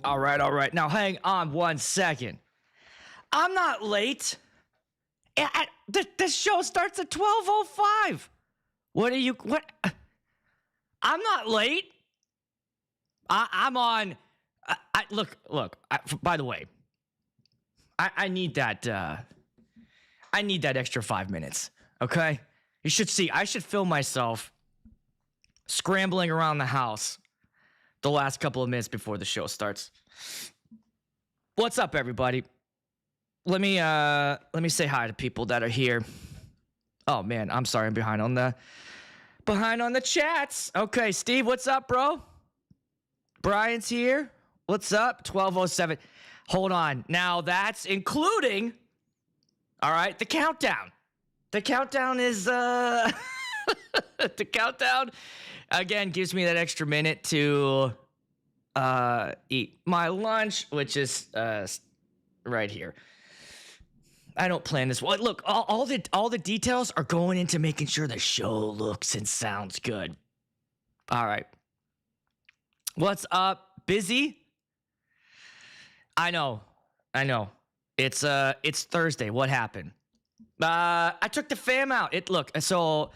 All right, all right. Now hang on 1 second. I'm not late. This show starts at 12:05. What? I'm not late. I'm on. Look. By the way, I need that. I need that extra 5 minutes. Okay. You should see. I should film myself scrambling around the house the last couple of minutes before the show starts. What's up, everybody? Let me say hi to people that are here. Oh man, I'm sorry, I'm behind on the chats. Okay, Steve, what's up, bro? Brian's here. What's up? 12:07. Hold on. Now that's including, all right, the countdown. The countdown is the countdown again gives me that extra minute to eat my lunch, which is right here. I don't plan this well. Look, all the details are going into making sure the show looks and sounds good. All right. What's up? Busy? I know. It's Thursday. What happened? I took the fam out. So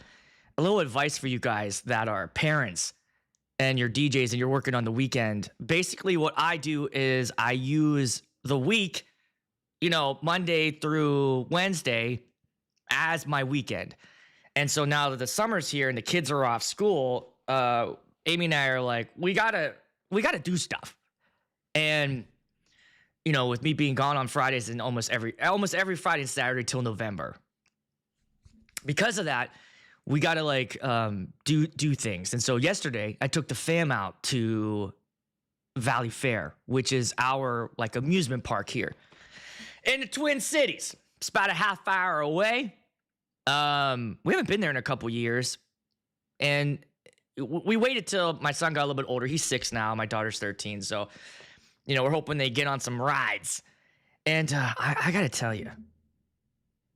a little advice for you guys that are parents and you're DJs and you're working on the weekend. Basically, what I do is I use the week, Monday through Wednesday as my weekend. And so now that the summer's here and the kids are off school, Amy and I are like, we gotta do stuff. And with me being gone on Fridays and almost every Friday and Saturday till November. Because of that, we gotta do things. And so yesterday I took the fam out to Valley Fair, which is our amusement park here in the Twin Cities. It's about a half hour away. We haven't been there in a couple years. And we waited till my son got a little bit older. He's 6 now. My daughter's 13. So, we're hoping they get on some rides. And I got to tell you,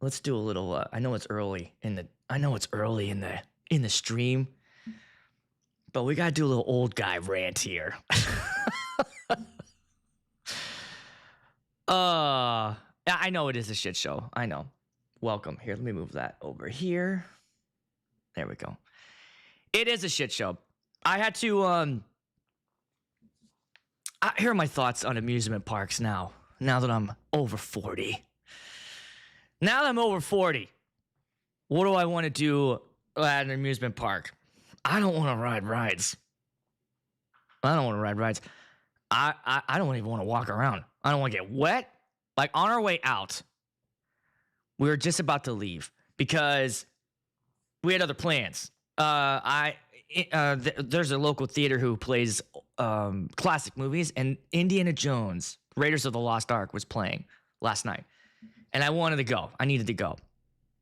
let's do a little, I know it's early in the stream, but we got to do a little old guy rant here. I know it is a shit show. I know. Welcome. Here, let me move that over here. There we go. It is a shit show. I had to, here are my thoughts on amusement parks now that I'm over 40. Now that I'm over 40, what do I want to do at an amusement park? I don't want to ride rides. I don't even want to walk around. I don't want to get wet. On our way out, we were just about to leave because we had other plans. There's a local theater who plays classic movies, and Indiana Jones, Raiders of the Lost Ark was playing last night. And I wanted to go. I needed to go.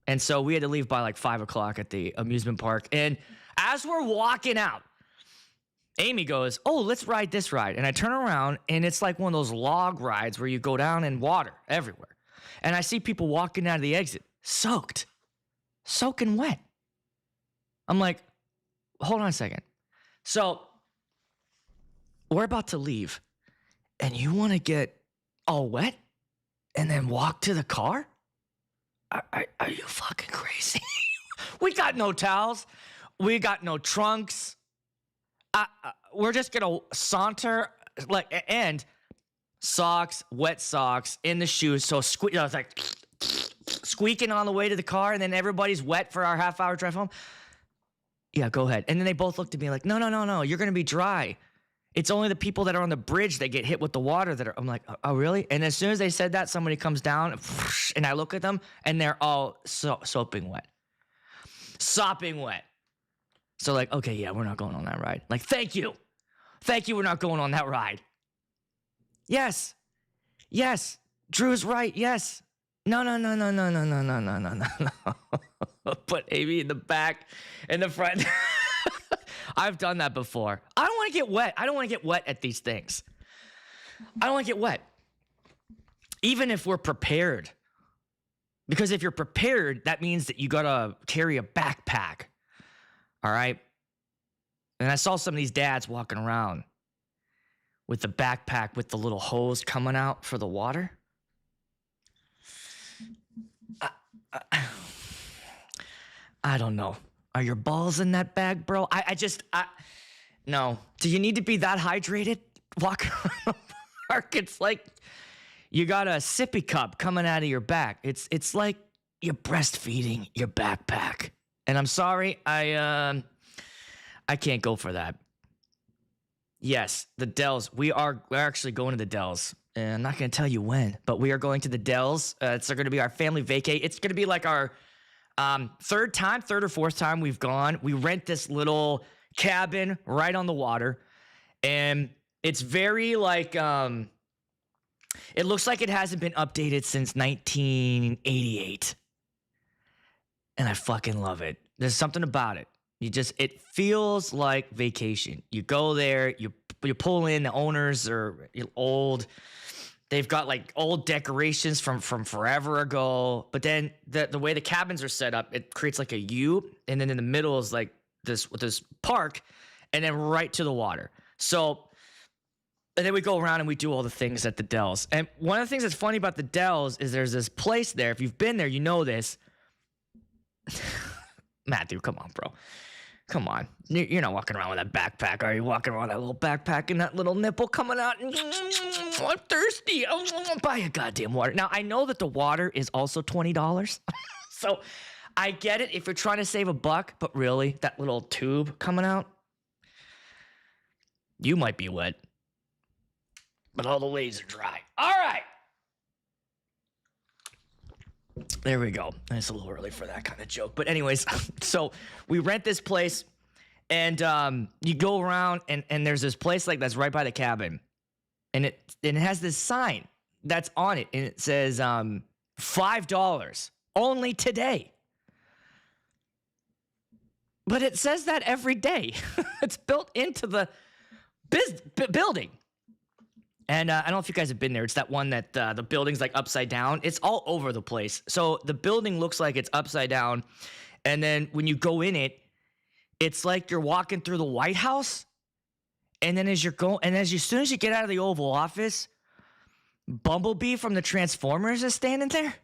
And so we had to leave by 5 o'clock at the amusement park. And as we're walking out, Amy goes, "Oh, let's ride this ride." And I turn around, and it's like one of those log rides where you go down in water everywhere. And I see people walking out of the exit, soaking wet. I'm like, hold on a second. So we're about to leave, and you want to get all wet and then walk to the car? Are you fucking crazy? We got no towels. We got no trunks. We're just going to saunter, and socks, wet socks in the shoes. So it's like squeaking on the way to the car, and then everybody's wet for our half-hour drive home. Yeah, go ahead. And then they both looked at me like, no, you're going to be dry. It's only the people that are on the bridge that get hit with the water that are, I'm like, oh, really? And as soon as they said that, somebody comes down, and I look at them, and they're all sopping wet. So okay, yeah, we're not going on that ride. Thank you, we're not going on that ride. Yes, Drew's right, yes. No. Put Amy in the back, in the front. I've done that before. I don't want to get wet. I don't want to get wet at these things. I don't want to get wet. Even if we're prepared. Because if you're prepared, that means that you got to carry a backpack. All right? And I saw some of these dads walking around with the backpack with the little hose coming out for the water. I don't know. Are your balls in that bag, bro? No. Do you need to be that hydrated? Walking around the park, it's like you got a sippy cup coming out of your back. It's like you're breastfeeding your backpack. And I'm sorry, I can't go for that. Yes, the Dells. We're actually going to the Dells. And I'm not going to tell you when, but we are going to the Dells. It's going to be our family vacay. It's going to be like our third or fourth time we've gone. We rent this little cabin right on the water. And it's very like, it looks like it hasn't been updated since 1988. And I fucking love it. There's something about it. It feels like vacation. You go there, you pull in, the owners are old. They've got like old decorations from forever ago. But then the way the cabins are set up, it creates like a U. And then in the middle is like this park, and then right to the water. So, and then we go around and we do all the things at the Dells. And one of the things that's funny about the Dells is there's this place there. If you've been there, you know this. Matthew, come on, bro. Come on. You're not walking around with that backpack, are you? Walking around with that little backpack and that little nipple coming out. I'm thirsty. Buy a goddamn water. Now, I know that the water is also $20. So I get it if you're trying to save $1, but really, that little tube coming out, you might be wet. But all the waves are dry. All right. There we go. It's a little early for that kind of joke. But anyways, so we rent this place, and you go around, and there's this place like that's right by the cabin. And it has this sign that's on it, and it says $5 only today. But it says that every day. It's built into the building. And I don't know if you guys have been there. It's that one that the building's like upside down. It's all over the place. So the building looks like it's upside down. And then when you go in it, it's like you're walking through the White House. And then as soon as you get out of the Oval Office, Bumblebee from the Transformers is standing there.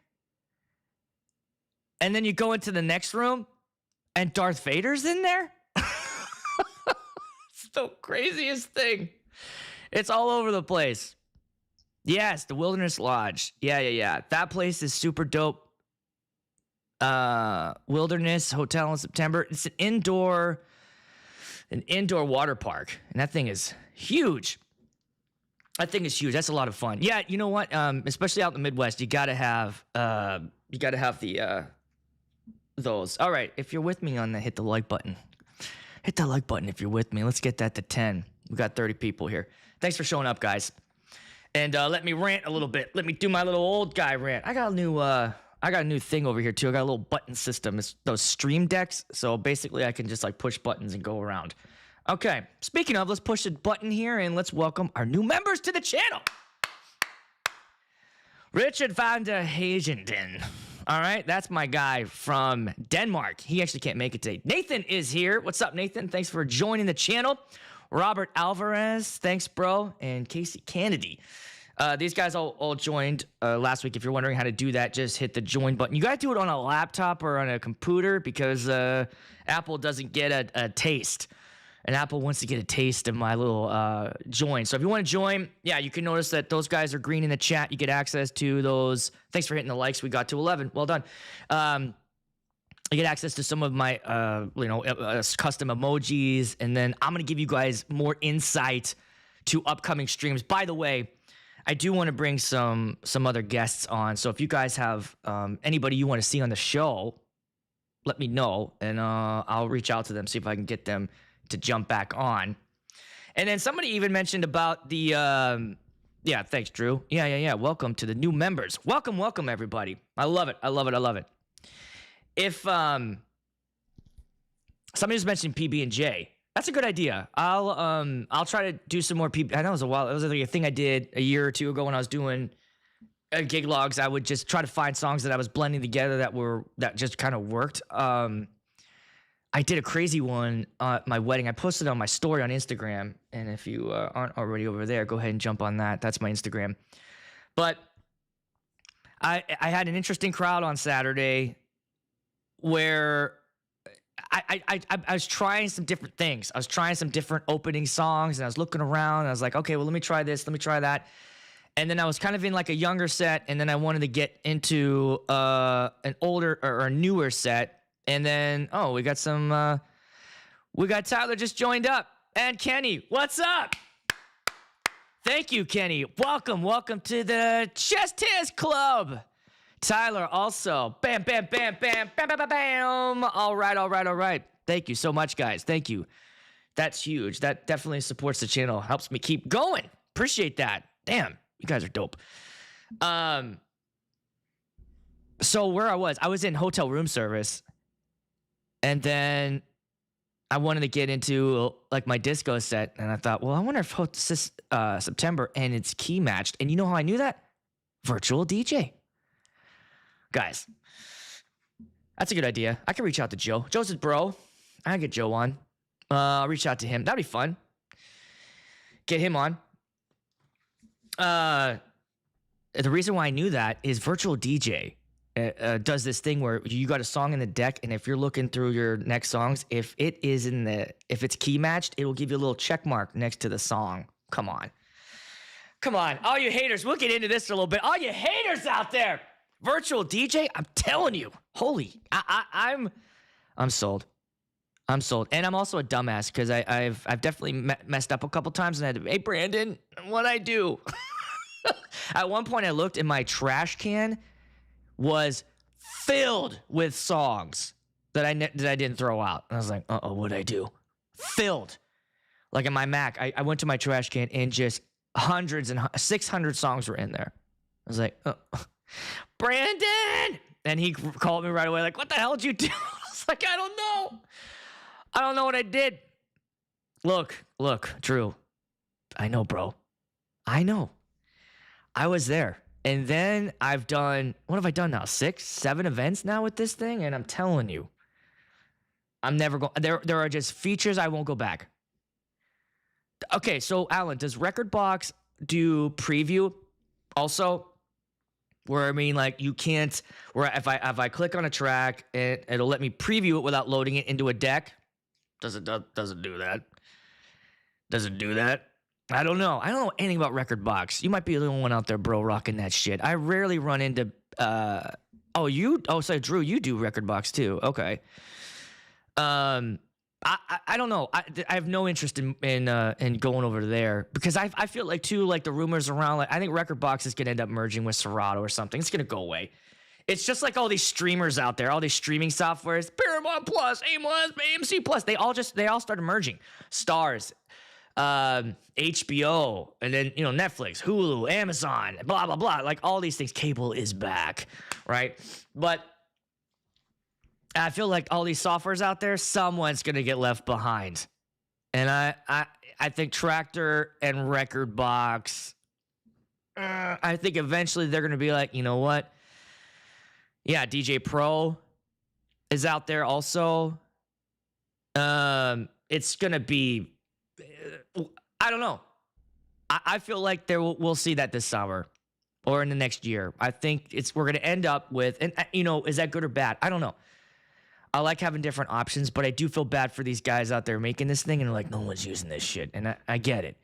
And then you go into the next room, and Darth Vader's in there. It's the craziest thing. It's all over the place. Yes, the Wilderness Lodge. Yeah. That place is super dope. Wilderness Hotel in September. It's an indoor water park, and that thing is huge. That's a lot of fun. Yeah, you know what? Especially out in the Midwest, you gotta have those. All right, if you're with me on that, hit the like button. Hit that like button if you're with me. Let's get that to 10. We got 30 people here. Thanks for showing up, guys. And let me rant a little bit. Let me do my little old guy rant. I got a new thing over here too. I got a little button system. It's those stream decks. So basically I can just like push buttons and go around. Okay. Speaking of, let's push a button here and let's welcome our new members to the channel. Richard van der Hagenden. All right. That's my guy from Denmark. He actually can't make it today. Nathan is here. What's up, Nathan? Thanks for joining the channel. Robert Alvarez, thanks, bro, and Casey Kennedy. These guys all joined last week. If you're wondering how to do that, just hit the join button. You got to do it on a laptop or on a computer because Apple doesn't get a taste. And Apple wants to get a taste of my little join. So if you want to join, yeah, you can notice that those guys are green in the chat. You get access to those. Thanks for hitting the likes. We got to 11. Well done. I get access to some of my, custom emojis, and then I'm going to give you guys more insight to upcoming streams. By the way, I do want to bring some other guests on, so if you guys have anybody you want to see on the show, let me know, and I'll reach out to them, see if I can get them to jump back on. And then somebody even mentioned about the, thanks, Drew. Yeah. Welcome to the new members. Welcome, everybody. I love it. If somebody just mentioned PB&J, that's a good idea. I'll try to do some more PB. I know it was a while. It was like a thing I did a year or two ago when I was doing gig logs. I would just try to find songs that I was blending together that just kind of worked. I did a crazy one at my wedding. I posted it on my story on Instagram. And if you aren't already over there, go ahead and jump on that. That's my Instagram. But I had an interesting crowd on Saturday where I was trying some different things. I was trying some different opening songs, and I was looking around, and I was like, okay, well, let me try this, let me try that. And then I was kind of in like a younger set, and then I wanted to get into an older or a newer set. And then, we got Tyler just joined up. And Kenny, what's up? Thank you, Kenny. Welcome to the Chest Hairs Club. Tyler also. Bam, bam, bam, bam, bam, bam, bam, bam. All right. Thank you so much, guys. Thank you. That's huge. That definitely supports the channel. Helps me keep going. Appreciate that. Damn, you guys are dope. So where I was in hotel room service. And then I wanted to get into like my disco set, and I thought, well, I wonder if this September and it's key matched. And you know how I knew that? Virtual DJ. Guys, that's a good idea. I can reach out to Joe. Joe's his bro. I can get Joe on. I'll reach out to him. That'd be fun. Get him on. The reason why I knew that is Virtual DJ does this thing where you got a song in the deck, and if you're looking through your next songs, if it's key matched, it will give you a little check mark next to the song. Come on, all you haters. We'll get into this in a little bit. All you haters out there, Virtual DJ. I'm telling you, I'm sold. I'm sold, and I'm also a dumbass because I've definitely messed up a couple times, and I had to, hey Brandon, what'd I do? At one point, I looked, and my trash can was filled with songs that I didn't throw out. And I was like, what'd I do? Filled. Like in my Mac, I went to my trash can, and just hundreds and 600 songs were in there. I was like, Brandon! And he called me right away, like, what the hell did you do? I was like, I don't know. I don't know what I did. Look, Drew. I know, bro. I know. I was there. And then I've done, what have I done now? 6, 7 events now with this thing? And I'm telling you, I'm never going, there are just features I won't go back. Okay, so Alan, does Rekordbox do preview also? Where, I mean, like, you can't, where if I click on a track, it'll let me preview it without loading it into a deck? Doesn't do that. Doesn't do that. I don't know. I don't know anything about Rekordbox. You might be the only one out there, bro, rocking that shit. I rarely run into. So Drew, you do Rekordbox too. Okay. I don't know. I have no interest in going over there because I feel like too, like the rumors around, like I think Rekordbox is gonna end up merging with Serato or something. It's gonna go away. It's just like all these streamers out there, all these streaming softwares, Paramount Plus, AMC Plus. They all started merging. Stars. HBO, and then, Netflix, Hulu, Amazon, blah, blah, blah. Like all these things, cable is back, right? But I feel like all these softwares out there, someone's going to get left behind. And I think Tractor and Rekordbox, I think eventually they're going to be like, you know what? Yeah, DJ Pro is out there also. It's going to be, I don't know. I feel like we'll see that this summer or in the next year. I think we're going to end up with, and is that good or bad? I don't know. I like having different options, but I do feel bad for these guys out there making this thing and like, no one's using this shit. And I get it.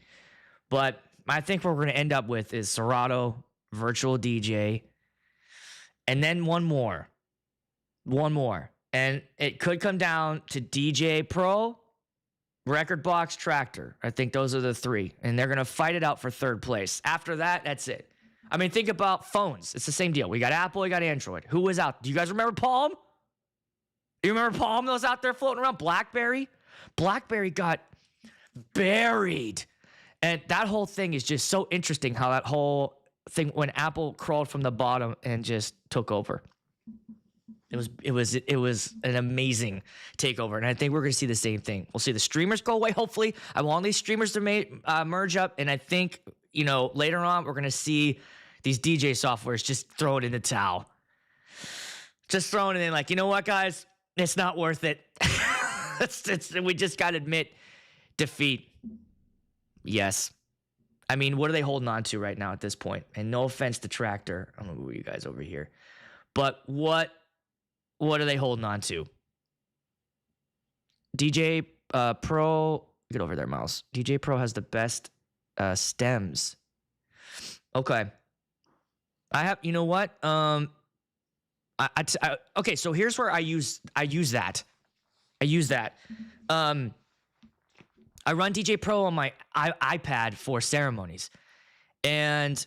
But I think what we're going to end up with is Serato, Virtual DJ, and then one more. And it could come down to DJ Pro, Rekordbox, Tractor. I think those are the 3. And they're going to fight it out for 3rd place. After that, that's it. I mean, think about phones. It's the same deal. We got Apple, we got Android. Who was out? Do you guys remember Palm? You remember Palm that was out there floating around? BlackBerry? BlackBerry got buried. And that whole thing is just so interesting how that whole thing, when Apple crawled from the bottom and just took over. It was an amazing takeover, and I think we're going to see the same thing. We'll see the streamers go away. Hopefully, I want these streamers to merge up, and I think later on we're going to see these DJ softwares just throw it in the towel, just throwing it in like, you know what, guys, it's not worth it. We just got to admit defeat. Yes. I mean, what are they holding on to right now at this point? And no offense to Tractor. I'm going to move you guys over here. But what are they holding on to? DJ Pro, get over there, Miles. DJ Pro has the best stems. Okay. You know what? Okay, so here's where I use that. I run DJ Pro on my iPad for ceremonies. And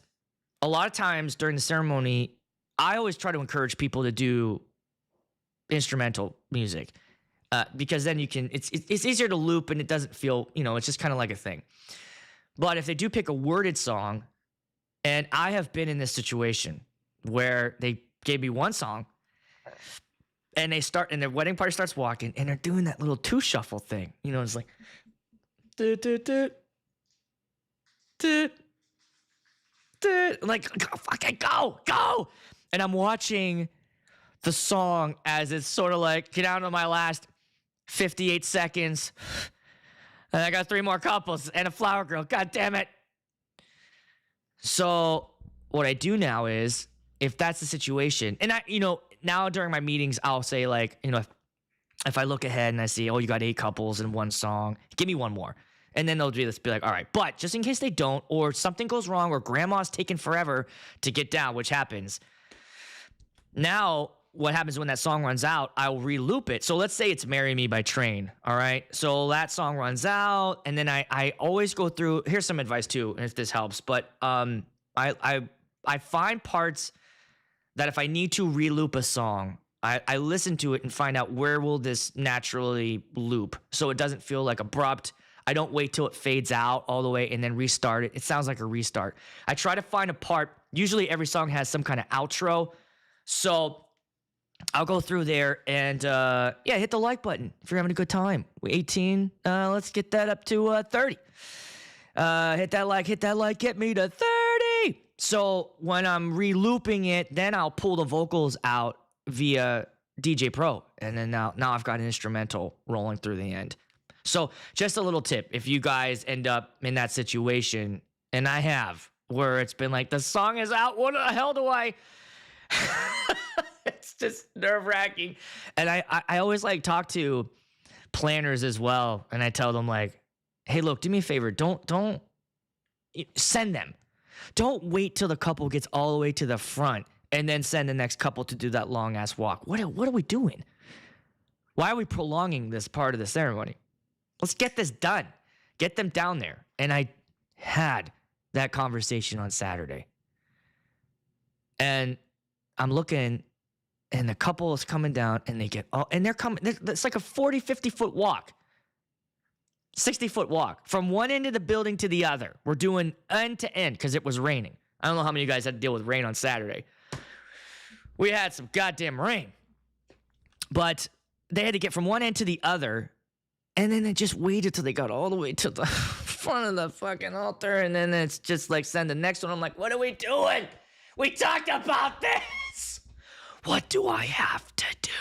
a lot of times during the ceremony, I always try to encourage people to do instrumental music. Because then it's easier to loop and it doesn't feel, it's just kind of like a thing. But if they do pick a worded song, and I have been in this situation where they gave me one song and their wedding party starts walking and they're doing that little two shuffle thing. It's like, I'm like, fucking go. And I'm watching the song as it's sort of like, get down to my last 58 seconds. And I got 3 more couples and a flower girl. God damn it. So what I do now is, if that's the situation, and now during my meetings, I'll say like, if I look ahead and I see, oh, you got 8 couples in one song, give me one more. And then they'll be like, all right, but just in case they don't, or something goes wrong, or grandma's taking forever to get down, which happens. Now, what happens when that song runs out, I'll re-loop it. So let's say it's Marry Me by Train, all right? So that song runs out, and then I always go through, here's some advice too, if this helps, but I find parts that if I need to re-loop a song, I listen to it and find out where will this naturally loop so it doesn't feel like abrupt. I don't wait till it fades out all the way and then restart it. It sounds like a restart. I try to find a part. Usually every song has some kind of outro. So I'll go through there and, hit the like button if you're having a good time. We're 18. Let's get that up to 30. Hit that like, get me to 30. So when I'm re-looping it, then I'll pull the vocals out via DJ Pro. And then now I've got an instrumental rolling through the end. So just a little tip. If you guys end up in that situation, and I have, where it's been like, the song is out, what the hell do I... It's just nerve-wracking. And I always talk to planners as well. And I tell them like, hey, look, do me a favor. Don't send them. Don't wait till the couple gets all the way to the front and then send the next couple to do that long-ass walk. What are we doing? Why are we prolonging this part of the ceremony? Let's get this done. Get them down there. And I had that conversation on Saturday. And I'm looking, and the couple is coming down, and they're coming. It's like a 40, 50-foot walk. 60-foot walk from one end of the building to the other. We're doing end to end because it was raining. I don't know how many of you guys had to deal with rain on Saturday. We had some goddamn rain. But they had to get from one end to the other, and then they just waited till they got all the way to the front of the fucking altar, and then it's just like, send the next one. I'm like, what are we doing? We talked about this. What do I have to do?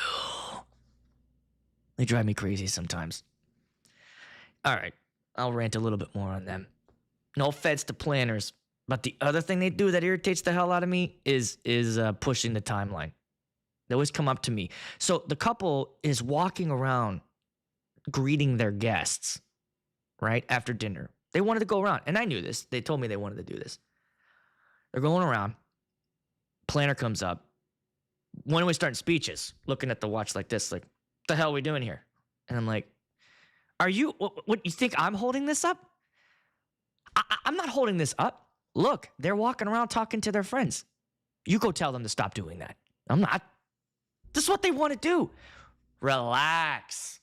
They drive me crazy sometimes. All right, I'll rant a little bit more on them. No offense to planners, but the other thing they do that irritates the hell out of me is pushing the timeline. They always come up to me. So the couple is walking around greeting their guests, right, after dinner. They wanted to go around, and I knew this. They told me they wanted to do this. They're going around. Planner comes up. When are we starting speeches? Looking at the watch like this, like, what the hell are we doing here? And I'm like, what you think I'm holding this up? I'm not holding this up. Look, they're walking around talking to their friends. You go tell them to stop doing that. I'm not. This is what they want to do. Relax.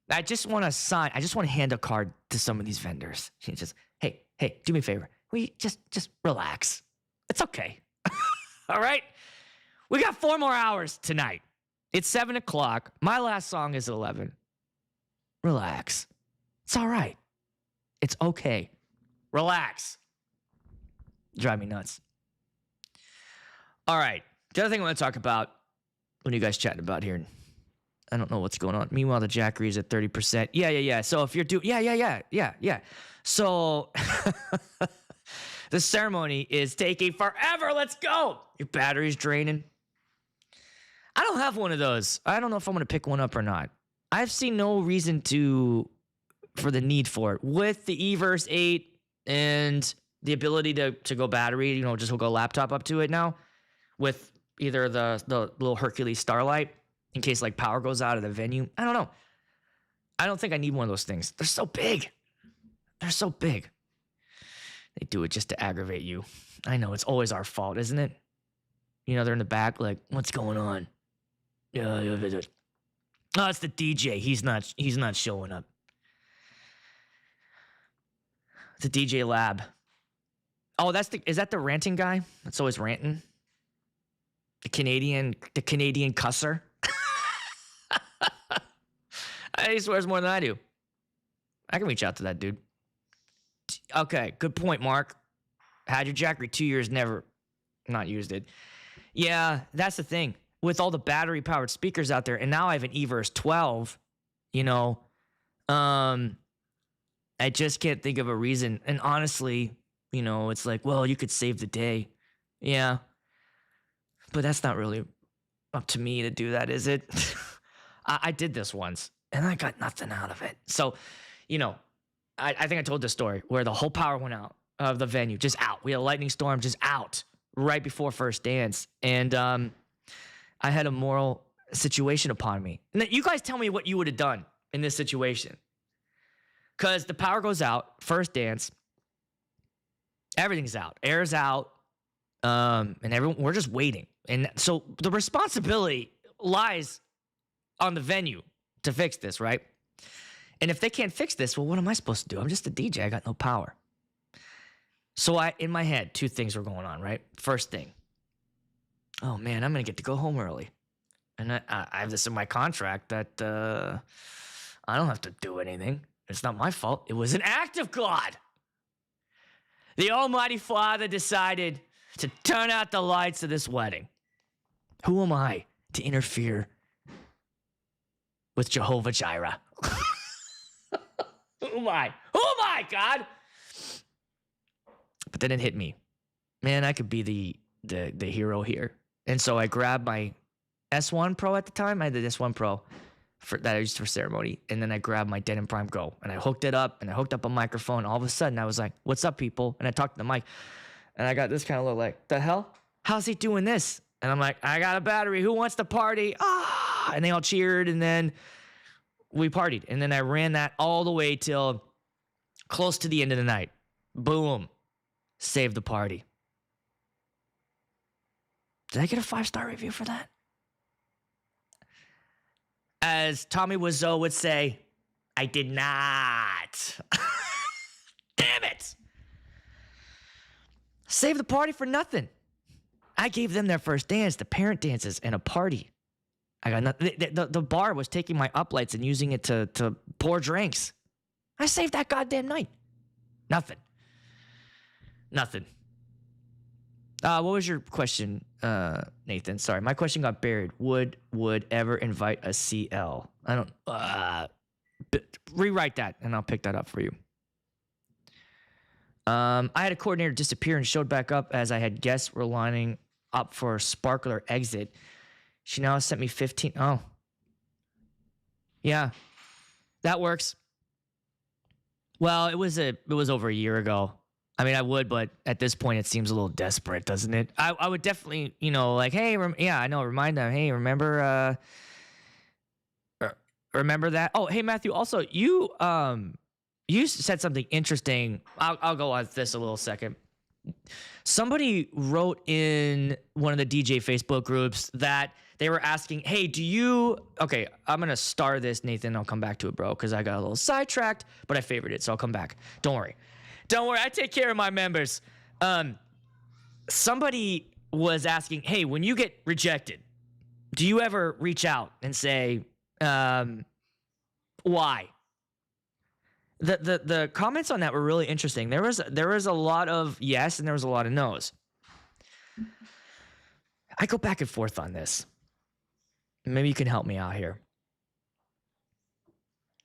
I just want to hand a card to some of these vendors. Just, hey, do me a favor. We just relax. It's okay. All right? We got 4 more hours tonight. It's 7 o'clock. My last song is 11. Relax. It's all right. It's okay. Relax. Drive me nuts. All right. The other thing I want to talk about, what are you guys chatting about here? I don't know what's going on. Meanwhile, the Jackery's at 30%. Yeah. So if you're yeah. So the ceremony is taking forever. Let's go. Your battery's draining. I don't have one of those. I don't know if I'm going to pick one up or not. I've seen no reason for the need for it. With the Everse 8 and the ability to go battery, just hook a laptop up to it now with either the little Hercules Starlight in case like power goes out of the venue. I don't know. I don't think I need one of those things. They're so big. They're so big. They do it just to aggravate you. I know, it's always our fault, isn't it? They're in the back like, what's going on? Oh, it's the DJ. He's not showing up. The DJ Lab. Oh, is that the ranting guy? That's always ranting. The Canadian cusser. He swears more than I do. I can reach out to that dude. Okay, good point, Mark. Had your Jackery 2 years, never not used it. Yeah, that's the thing. With all the battery-powered speakers out there, and now I have an Everse 12, I just can't think of a reason. And honestly, it's like, well, you could save the day. Yeah. But that's not really up to me to do that, is it? I did this once, and I got nothing out of it. So, I think I told this story where the whole power went out of the venue, just out. We had a lightning storm, just out right before first dance. And I had a moral situation upon me. And you guys tell me what you would have done in this situation. Because the power goes out, first dance, everything's out, air's out, and we're just waiting. And so the responsibility lies on the venue to fix this, right? And if they can't fix this, well, what am I supposed to do? I'm just a DJ. I got no power. So in my head, two things were going on, right? First thing, oh man, I'm going to get to go home early. And I have this in my contract that I don't have to do anything. It's not my fault. It was an act of God. The Almighty Father decided to turn out the lights of this wedding. Who am I to interfere with Jehovah Jireh? Who am I? Who am I, God? But then it hit me. Man, I could be the hero here. And so I grabbed my S1 Pro at the time. I had the S1 Pro that I used for ceremony. And then I grabbed my Denon Prime Go. And I hooked it up. And I hooked up a microphone. All of a sudden, I was like, what's up, people? And I talked to the mic. And I got this kind of look like, the hell? How's he doing this? And I'm like, I got a battery. Who wants to party? Ah! And they all cheered. And then we partied. And then I ran that all the way till close to the end of the night. Boom. Saved the party. Did I get a 5-star review for that? As Tommy Wiseau would say, I did not. Damn it. Saved the party for nothing. I gave them their first dance, the parent dances, and a party. I got nothing. The bar was taking my uplights and using it to pour drinks. I saved that goddamn night. Nothing. What was your question, Nathan? Sorry, my question got buried. Would ever invite a CL? I don't. Rewrite that, and I'll pick that up for you. I had a coordinator disappear and showed back up as I had guests were lining up for a sparkler exit. She now sent me 15. Oh, yeah, that works. Well, it was over a year ago. I mean, I would, but at this point, it seems a little desperate, doesn't it? I would definitely, like, hey, I know, remind them, hey, remember that? Oh, hey, Matthew, also, you said something interesting. I'll go on this a little second. Somebody wrote in one of the DJ Facebook groups that they were asking, hey, okay, I'm going to star this, Nathan. I'll come back to it, bro, because I got a little sidetracked, but I favored it, so I'll come back. Don't worry, I take care of my members. Somebody was asking, hey, when you get rejected, do you ever reach out and say, why? The comments on that were really interesting. There was a lot of yes and there was a lot of no's. I go back and forth on this. Maybe you can help me out here.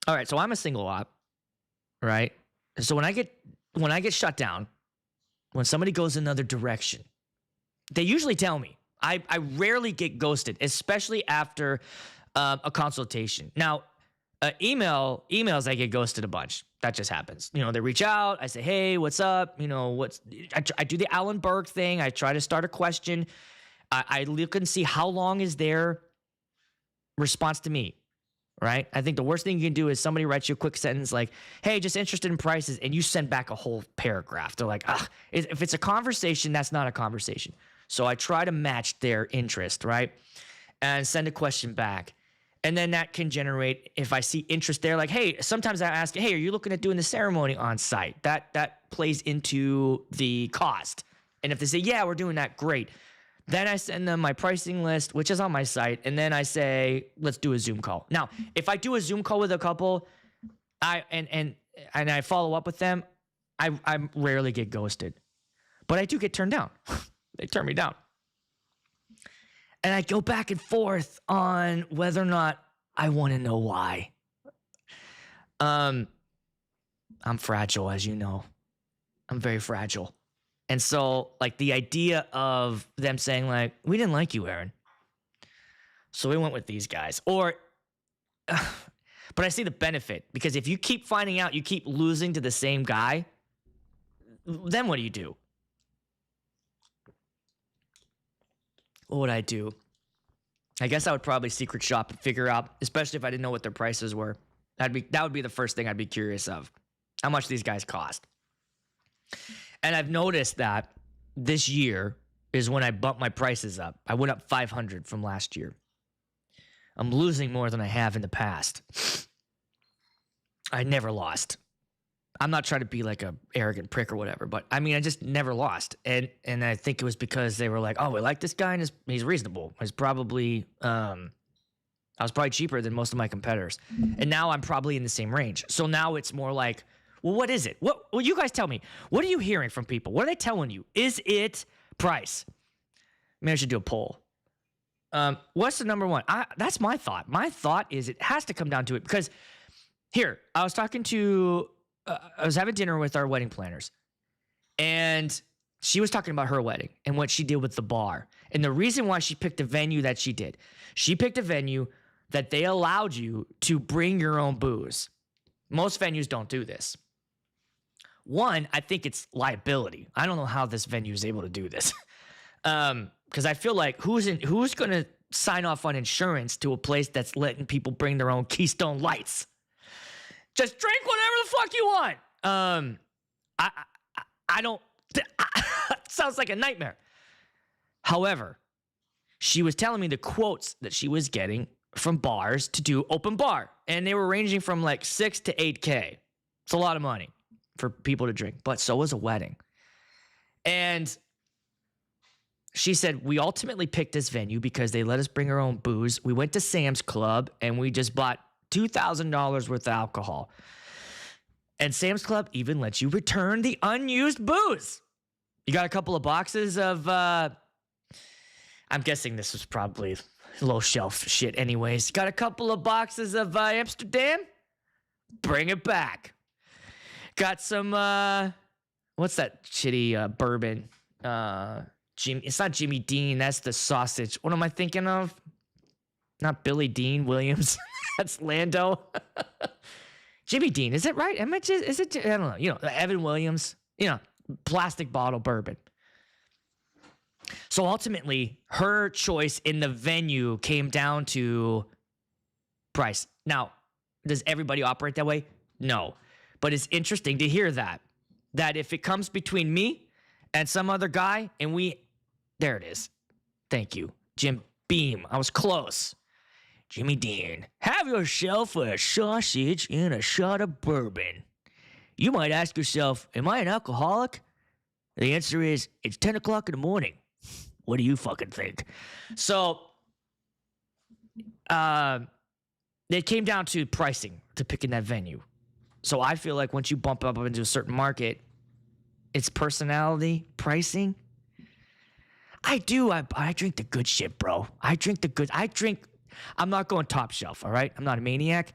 All right, so I'm a single op, right? So when I get shut down, when somebody goes another direction, they usually tell me. I rarely get ghosted, especially after a consultation. Now, emails I get ghosted a bunch. That just happens. They reach out. I say, hey, what's up? I do the Alan Berg thing. I try to start a question. I look and see how long is their response to me, right? I think the worst thing you can do is somebody writes you a quick sentence like, hey, just interested in prices, and you send back a whole paragraph. They're like, if it's a conversation, that's not a conversation. So I try to match their interest, right? And send a question back. And then that can generate, if I see interest there, like, hey, sometimes I ask, hey, are you looking at doing the ceremony on site? That plays into the cost. And if they say, yeah, we're doing that, great. Then I send them my pricing list, which is on my site. And then I say, let's do a Zoom call. Now, if I do a Zoom call with a couple, and I follow up with them, I rarely get ghosted. But I do get turned down. They turn me down. And I go back and forth on whether or not I want to know why. I'm fragile, as you know. I'm very fragile. And so, like, the idea of them saying, like, we didn't like you, Aaron, so we went with these guys. Or, but I see the benefit, because if you keep finding out you keep losing to the same guy, then what do? What would I do? I guess I would probably secret shop and figure out, especially if I didn't know what their prices were. That would be the first thing I'd be curious of. How much these guys cost. And I've noticed that this year is when I bumped my prices up. I went up 500 from last year. I'm losing more than I have in the past. I never lost. I'm not trying to be like a arrogant prick or whatever, but I mean, I just never lost. And I think it was because they were like, oh, we like this guy and he's reasonable. He's probably, I was probably cheaper than most of my competitors. And now I'm probably in the same range. So now it's more like, well, what is it? Well, you guys tell me. What are you hearing from people? What are they telling you? Is it price? Maybe I should do a poll. What's the number one? That's my thought. My thought is it has to come down to it, because here, I was having dinner with our wedding planners, and she was talking about her wedding and what she did with the bar. And the reason why she picked the venue that she did, she picked a venue that they allowed you to bring your own booze. Most venues don't do this. One, I think it's liability. I don't know how this venue is able to do this. Because I feel like who's going to sign off on insurance to a place that's letting people bring their own Keystone Lights? Just drink whatever the fuck you want. I don't. Sounds like a nightmare. However, she was telling me the quotes that she was getting from bars to do open bar, and they were ranging from like 6 to 8K. It's a lot of money for people to drink, but so was a wedding. And she said, we ultimately picked this venue because they let us bring our own booze. We went to Sam's Club and we just bought $2,000 worth of alcohol. And Sam's Club even lets you return the unused booze. You got a couple of boxes of, I'm guessing this was probably low shelf shit anyways. Got a couple of boxes of Amsterdam? Bring it back. Got some, what's that shitty bourbon? It's not Jimmy Dean. That's the sausage. What am I thinking of? Not Billy Dean Williams. That's Lando. Jimmy Dean. Is it right? Is it? I don't know. Evan Williams. Plastic bottle bourbon. So ultimately, her choice in the venue came down to price. Now, does everybody operate that way? No. But it's interesting to hear that if it comes between me and some other guy, and there it is. Thank you. Jim Beam. I was close. Jimmy Dean. Have yourself a sausage and a shot of bourbon. You might ask yourself, am I an alcoholic? The answer is, it's 10 o'clock in the morning. What do you fucking think? So, it came down to pricing to picking that venue. So I feel like once you bump up into a certain market, it's personality, pricing. I do. I drink the good shit, bro. I'm not going top shelf, all right? I'm not a maniac.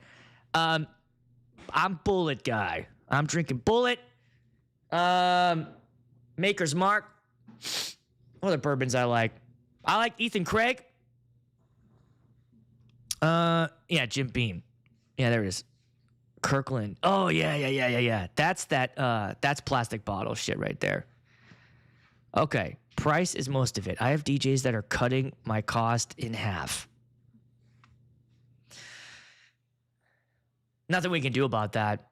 I'm Bullet guy. I'm drinking Bullet. Maker's Mark. What other bourbons I like? I like Ethan Craig. Yeah, Jim Beam. Yeah, there it is. Kirkland. Oh yeah. That's plastic bottle shit right there. Okay, price is most of it. I have DJs that are cutting my cost in half. Nothing we can do about that.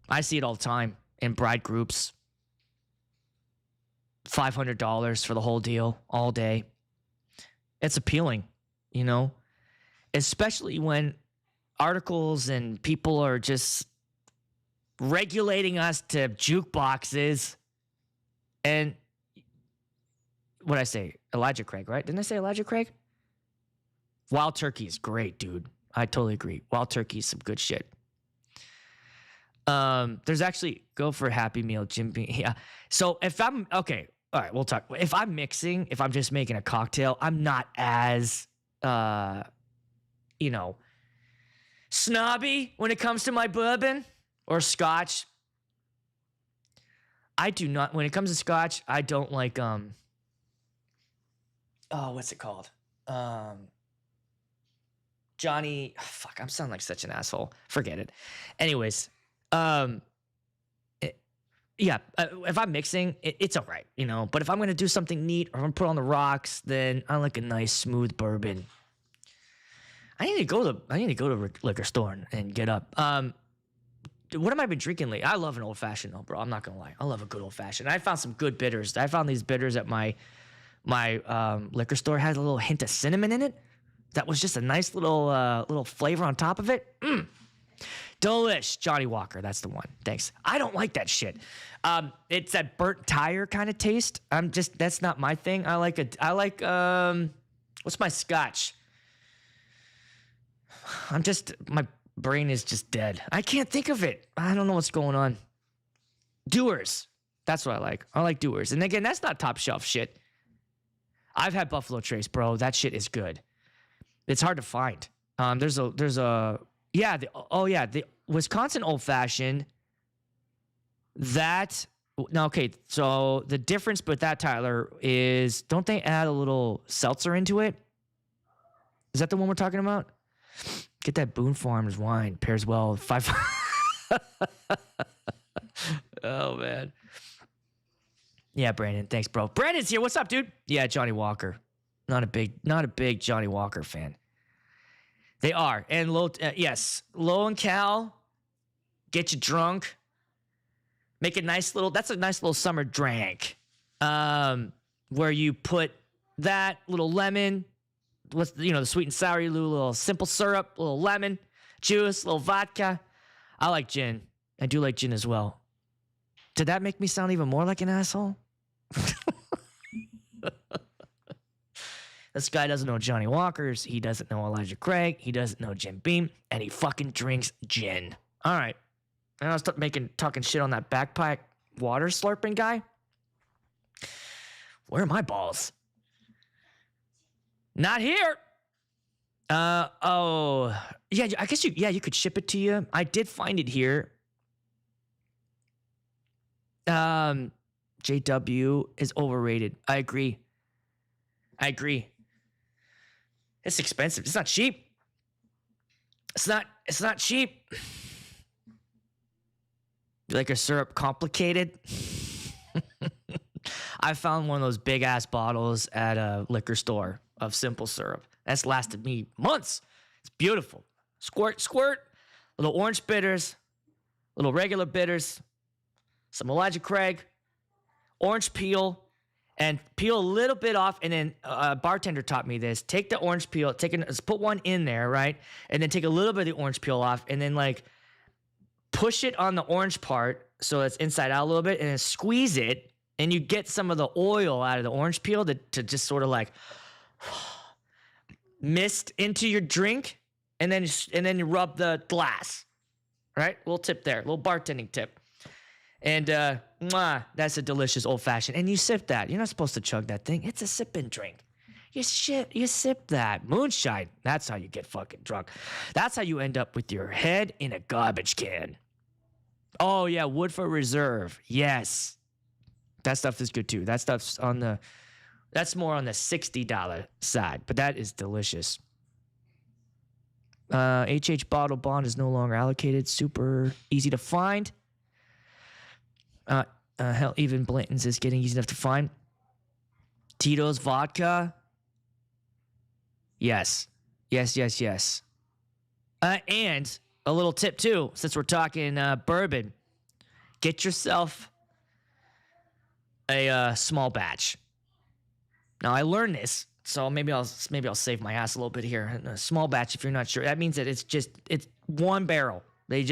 I see it all the time in bride groups. $500 for the whole deal all day. It's appealing, you know, especially when articles and people are just regulating us to jukeboxes. And what did I say? Elijah Craig, right? Didn't I say Elijah Craig? Wild Turkey is great, dude. I totally agree. Wild Turkey is some good shit. There's actually, go for a Happy Meal, Jim Beam. Yeah. So if I'm, okay, all right, we'll talk. If I'm mixing, if I'm just making a cocktail, I'm not as, snobby when it comes to my bourbon or scotch. I do not, when it comes to scotch, I don't like, what's it called? Johnny, fuck, I'm sounding like such an asshole. Forget it. Anyways, if I'm mixing, it's all right, you know. But if I'm gonna do something neat or I'm gonna put on the rocks, then I like a nice smooth bourbon. I need to go to a liquor store and get up. What have I been drinking lately? I love an old fashioned though, bro. I'm not gonna lie. I love a good old fashioned. I found some good bitters. I found these bitters at my liquor store. Had a little hint of cinnamon in it. That was just a nice little flavor on top of it. Delish. Johnny Walker. That's the one. Thanks. I don't like that shit. It's that burnt tire kind of taste. That's not my thing. I like what's my scotch? My brain is just dead. I can't think of it. I don't know what's going on. Dewar's. That's what I like. I like Dewar's. And again, that's not top shelf shit. I've had Buffalo Trace, bro. That shit is good. It's hard to find. The Wisconsin Old Fashioned. So the difference with that, Tyler, is don't they add a little seltzer into it? Is that the one we're talking about? Get that Boone Farms wine. Pairs well with 5. Oh, man. Yeah, Brandon. Thanks, bro. Brandon's here. What's up, dude? Yeah, Johnny Walker. Not a big Johnny Walker fan. They are. And low and cal, get you drunk. Make a nice little summer drink. Where you put that little lemon, the sweet and sour, you little simple syrup, a little lemon juice, a little vodka. I like gin. I do like gin as well. Did that make me sound even more like an asshole? This guy doesn't know Johnny Walker's. He doesn't know Elijah Craig. He doesn't know Jim Beam. And he fucking drinks gin. All right. And I'll start talking shit on that backpack water slurping guy. Where are my balls? Not here. Yeah, I guess you could ship it to you. I did find it here. JW is overrated. I agree. It's expensive. It's not cheap. It's not cheap. Like a syrup complicated. I found one of those big ass bottles at a liquor store of simple syrup. That's lasted me months. It's beautiful. Squirt, little orange bitters, little regular bitters, some Elijah Craig, orange peel, and peel a little bit off. And then a bartender taught me this. Take the orange peel, put one in there, right? And then take a little bit of the orange peel off, and then like push it on the orange part so it's inside out a little bit, and then squeeze it, and you get some of the oil out of the orange peel to just sort of like mist into your drink, and then you rub the glass, right? Little tip there, little bartending tip. And that's a delicious old fashioned. And you sip that. You're not supposed to chug that thing. It's a sip and drink. You sip that. Moonshine. That's how you get fucking drunk. That's how you end up with your head in a garbage can. Oh, yeah, Woodford Reserve. Yes. That stuff is good, too. That stuff's that's more on the $60 side, but that is delicious. HH Bottle Bond is no longer allocated. Super easy to find. Hell, even Blanton's is getting easy enough to find. Tito's Vodka. Yes. And a little tip, too, since we're talking bourbon. Get yourself a small batch. Now, I learned this, so maybe I'll save my ass a little bit here. A small batch, if you're not sure. That means that it's one barrel. They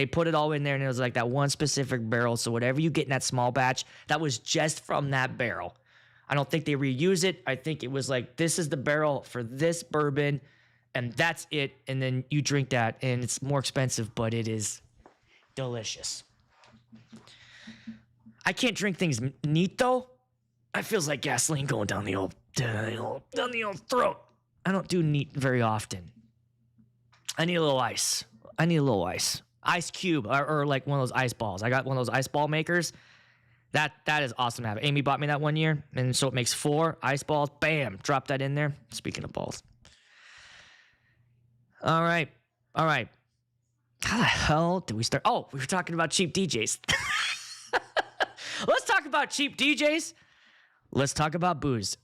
put it all in there, and it was like that one specific barrel. So whatever you get in that small batch, that was just from that barrel. I don't think they reuse it. I think it was like, this is the barrel for this bourbon, and that's it. And then you drink that, and it's more expensive, but it is delicious. I can't drink things neat, though. It feels like gasoline going down the old throat. I don't do neat very often. I need a little ice. Ice cube or like one of those ice balls. I got one of those ice ball makers. That is awesome to have. Amy bought me that one year, and so it makes 4 ice balls. Bam, drop that in there. Speaking of balls. All right. How the hell did we start? Oh, we were talking about cheap DJs. Let's talk about cheap DJs. Let's talk about booze.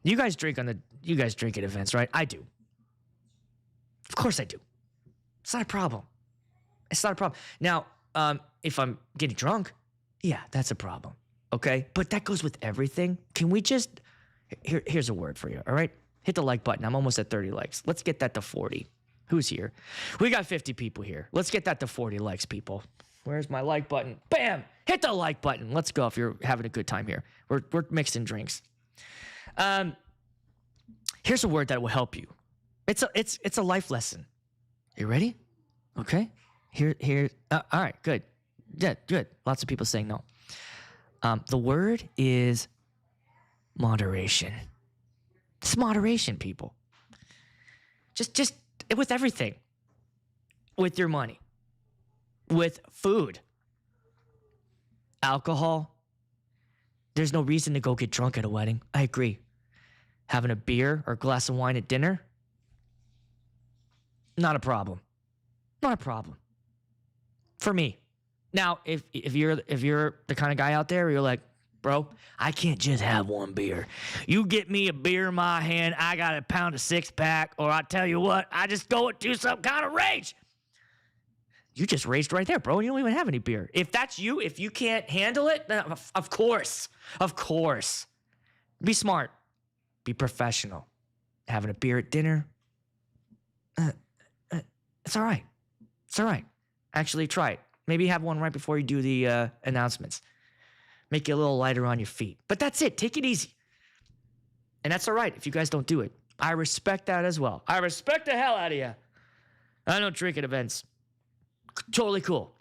You guys drink at events, right? I do. Of course I do. It's not a problem. Now, if I'm getting drunk, yeah, that's a problem. Okay? But that goes with everything. Can we just... Here's a word for you, all right? Hit the like button. I'm almost at 30 likes. Let's get that to 40. Who's here? We got 50 people here. Let's get that to 40 likes, people. Where's my like button? Bam! Hit the like button. Let's go if you're having a good time here. We're mixing drinks. Here's a word that will help you. It's a life lesson. You ready? Okay. All right, good. Yeah, good. Lots of people saying no. The word is moderation. It's moderation, people. Just with everything. With your money. With food. Alcohol. There's no reason to go get drunk at a wedding. I agree. Having a beer or a glass of wine at dinner. Not a problem. For me. Now, if you're the kind of guy out there where you're like, bro, I can't just have one beer. You get me a beer in my hand, I got a pound of 6-pack, or I tell you what, I just go and do some kind of rage. You just raged right there, bro. You don't even have any beer. If that's you, if you can't handle it, then of course. Be smart. Be professional. Having a beer at dinner, it's all right. Actually, try it. Maybe have one right before you do the announcements. Make you a little lighter on your feet. But that's it. Take it easy. And that's all right if you guys don't do it. I respect that as well. I respect the hell out of you. I don't drink at events. Totally cool.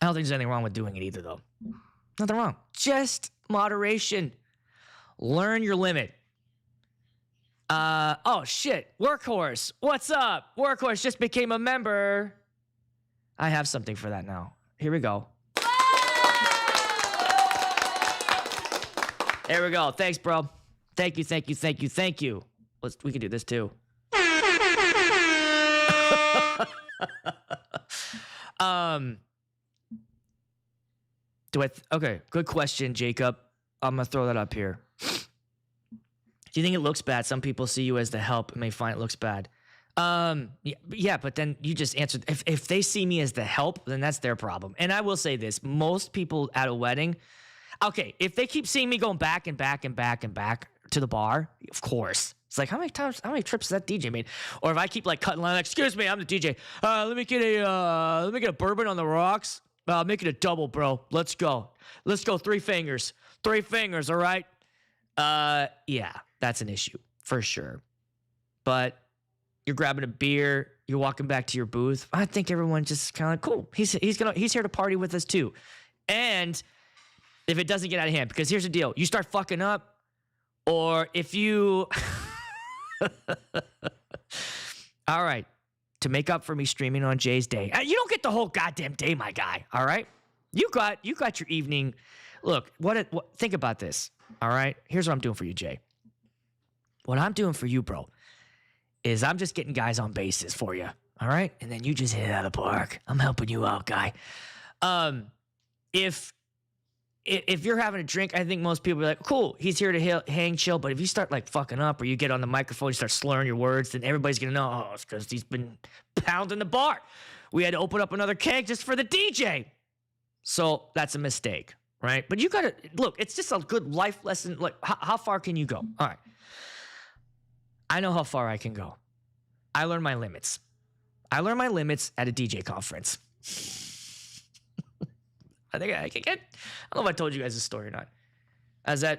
I don't think there's anything wrong with doing it either, though. Nothing wrong. Just moderation. Learn your limit. Oh, shit. Workhorse. What's up? Workhorse just became a member. I have something for that now. Here we go. There we go. Thanks, bro. Thank you. We can do this too. Okay, good question, Jacob. I'm gonna throw that up here. Do you think it looks bad? Some people see you as the help and may find it looks bad. Yeah, but then you just answered. If they see me as the help, then that's their problem. And I will say this: most people at a wedding, okay, if they keep seeing me going back and back to the bar, of course. It's like, how many trips has that DJ made? Or if I keep like cutting line, like, excuse me, I'm the DJ. Let me get a bourbon on the rocks. Make it a double, bro. Let's go. 3 fingers. 3 fingers, all right? Yeah, that's an issue for sure. But you're grabbing a beer, you're walking back to your booth. I think everyone just kind of like, cool. He's here to party with us too. And if it doesn't get out of hand, because here's the deal, you start fucking up, Or if you, all right, to make up for me streaming on Jay's day, you don't get the whole goddamn day, my guy. All right, you got your evening. Look, think about this. All right, here's what I'm doing for you, Jay. What I'm doing for you, bro, is I'm just getting guys on bases for you. All right, and then you just hit it out of the park. I'm helping you out, guy. If you're having a drink, I think most people are like, cool, he's here to hang chill. But if you start like fucking up or you get on the microphone, you start slurring your words, then everybody's going to know, oh, it's because he's been pounding the bar. We had to open up another keg just for the DJ. So that's a mistake, right? But you got to, look, it's just a good life lesson. Like, how far can you go? All right. I know how far I can go. I learned my limits. I learned my limits at a DJ conference. I think I can get. I don't know if I told you guys this story or not.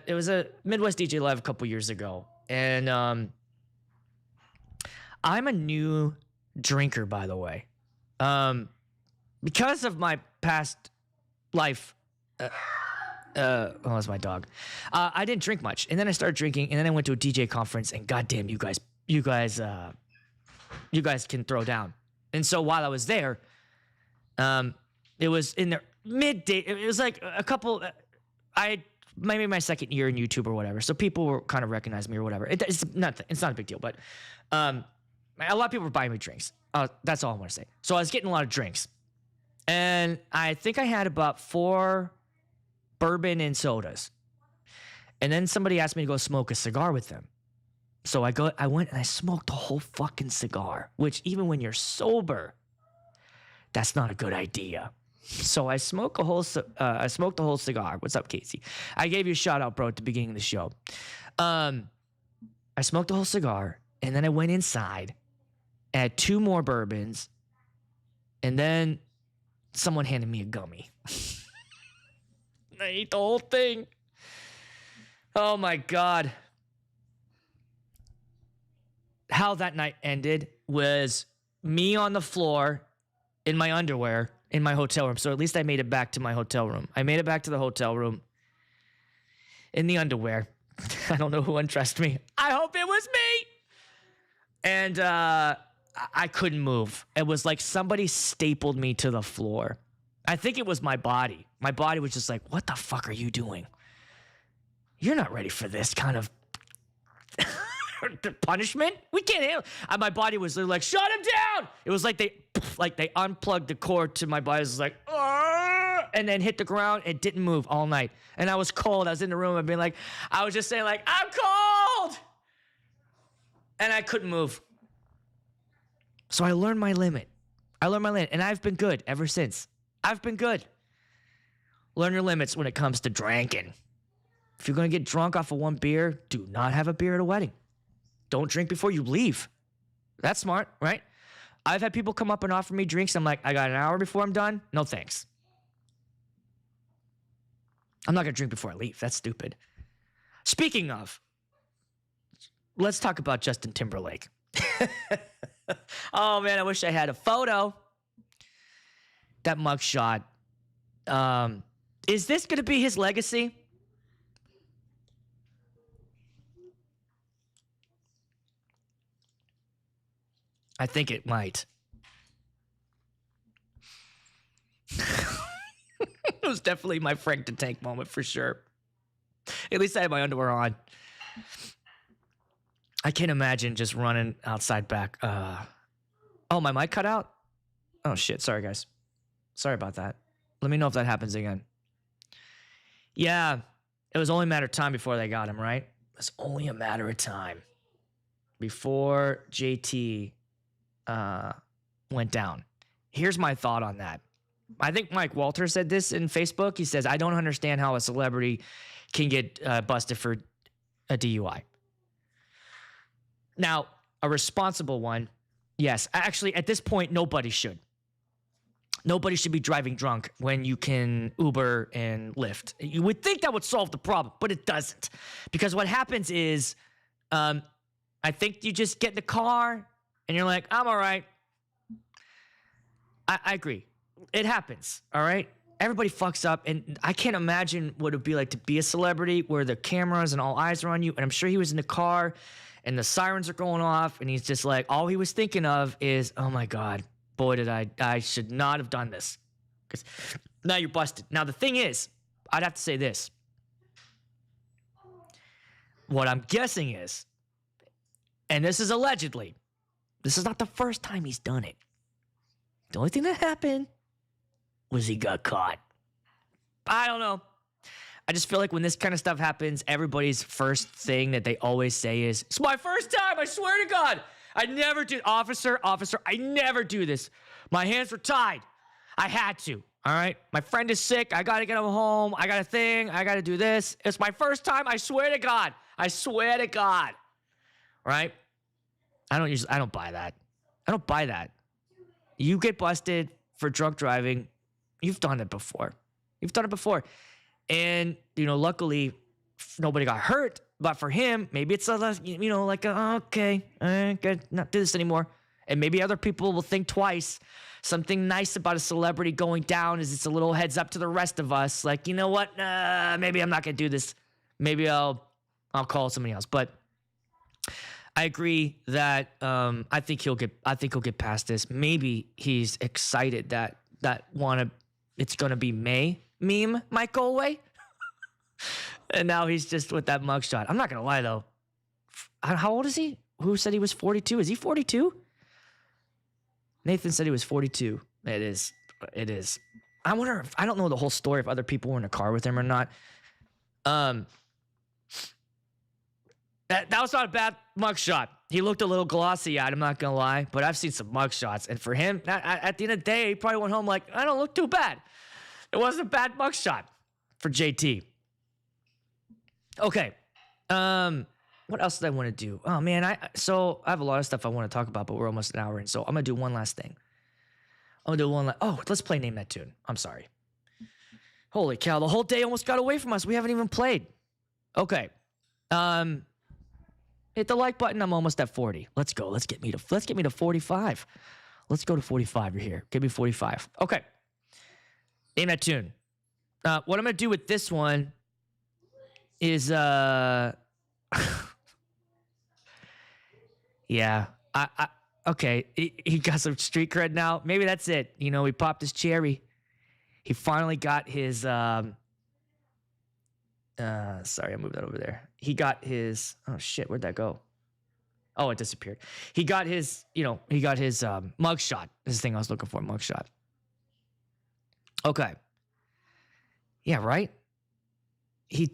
It was a Midwest DJ Live a couple years ago, and I'm a new drinker, by the way, because of my past life. Oh, that's my dog. I didn't drink much, and then I started drinking, and then I went to a DJ conference, and goddamn, you guys can throw down. And so while I was there, it was in the midday. It was like a couple. Maybe my second year in YouTube or whatever. So people were kind of recognizing me or whatever. It's not a big deal, but a lot of people were buying me drinks. That's all I want to say. So I was getting a lot of drinks, and I think I had about 4 bourbon and sodas. And then somebody asked me to go smoke a cigar with them. So I went and I smoked a whole fucking cigar, which even when you're sober, that's not a good idea. So I smoked a whole cigar. What's up, Casey? I gave you a shout out, bro, at the beginning of the show. I smoked a whole cigar, and then I went inside, had 2 more bourbons, and then someone handed me a gummy. I ate the whole thing. Oh my God. How that night ended was me on the floor in my underwear in my hotel room. So at least I made it back to my hotel room. I made it back to the hotel room in the underwear. I don't know who undressed me. I hope it was me. And I couldn't move. It was like somebody stapled me to the floor. I think it was my body. My body was just like, what the fuck are you doing? You're not ready for this kind of punishment. We can't handle it. My body was like, shut him down. It was like they unplugged the cord to my body. It was like, argh! And then hit the ground. It didn't move all night. And I was cold. I was in the room. I was just saying like, I'm cold. And I couldn't move. So I learned my limit. And I've been good ever since. I've been good. Learn your limits when it comes to drinking. If you're going to get drunk off of 1 beer, do not have a beer at a wedding. Don't drink before you leave. That's smart, right? I've had people come up and offer me drinks. I'm like, I got an hour before I'm done. No thanks. I'm not going to drink before I leave. That's stupid. Speaking of, let's talk about Justin Timberlake. Oh, man, I wish I had a photo. That mugshot. Is this going to be his legacy? I think it might. It was definitely my Frank the Tank moment for sure. At least I had my underwear on. I can't imagine just running outside back. Oh, my mic cut out? Oh, shit. Sorry, guys. Sorry about that. Let me know if that happens again. Yeah, it was only a matter of time before they got him, right? It was only a matter of time before JT went down. Here's my thought on that. I think Mike Walter said this in Facebook. He says, I don't understand how a celebrity can get busted for a DUI. Now, a responsible one, yes. Actually, at this point, nobody should. Nobody should be driving drunk when you can Uber and Lyft. You would think that would solve the problem, but it doesn't. Because what happens is, I think you just get in the car and you're like, I'm all right. I agree. It happens, all right? everybody fucks up, and I can't imagine what it would be like to be a celebrity where the cameras and all eyes are on you. And I'm sure he was in the car and the sirens are going off, and he's just like, all he was thinking of is, oh my God, boy, I should not have done this. Because now you're busted. Now, the thing is, I'd have to say this. What I'm guessing is, and this is allegedly, this is not the first time he's done it. The only thing that happened was he got caught. I don't know. I just feel like when this kind of stuff happens, everybody's first thing that they always say is, it's my first time, I swear to God. I never do, officer, I never do this. My hands were tied. I had to, all right? My friend is sick. I got to get him home. I got a thing. I got to do this. It's my first time. I swear to God. I swear to God. Right? I don't buy that. I don't buy that. You get busted for drunk driving. You've done it before. And, luckily, nobody got hurt. But for him, maybe it's okay, I can't not do this anymore. And maybe other people will think twice. Something nice about a celebrity going down is it's a little heads up to the rest of us. Like, you know what? Maybe I'm not going to do this. Maybe I'll call somebody else. But I agree that I think he'll get past this. Maybe he's excited that it's gonna be May meme might go away. And now he's just with that mugshot. I'm not gonna lie though. How old is he? Who said he was 42? Is he 42? Nathan said he was 42. It is. I wonder if I don't know the whole story if other people were in a car with him or not. That was not a bad mugshot. He looked a little glossy-eyed, I'm not going to lie. But I've seen some mugshots. And for him, at the end of the day, he probably went home like, I don't look too bad. It wasn't a bad mugshot for JT. Okay. What else did I want to do? Oh, man. I have a lot of stuff I want to talk about, but we're almost an hour in. So I'm going to do one last thing. Let's play Name That Tune. I'm sorry. Holy cow. The whole day almost got away from us. We haven't even played. Okay. Hit the like button. I'm almost at 40. Let's go. Let's get me to 45. Let's go to 45. You're here. Give me 45. Okay. Name that tune. What I'm gonna do with this one is yeah. Okay. He got some street cred now. Maybe that's it. He popped his cherry. He finally got his sorry, I moved that over there. He got his, oh shit, where'd that go? Oh, it disappeared. He got his mugshot. This is the thing I was looking for, mugshot. Okay. Yeah, right? He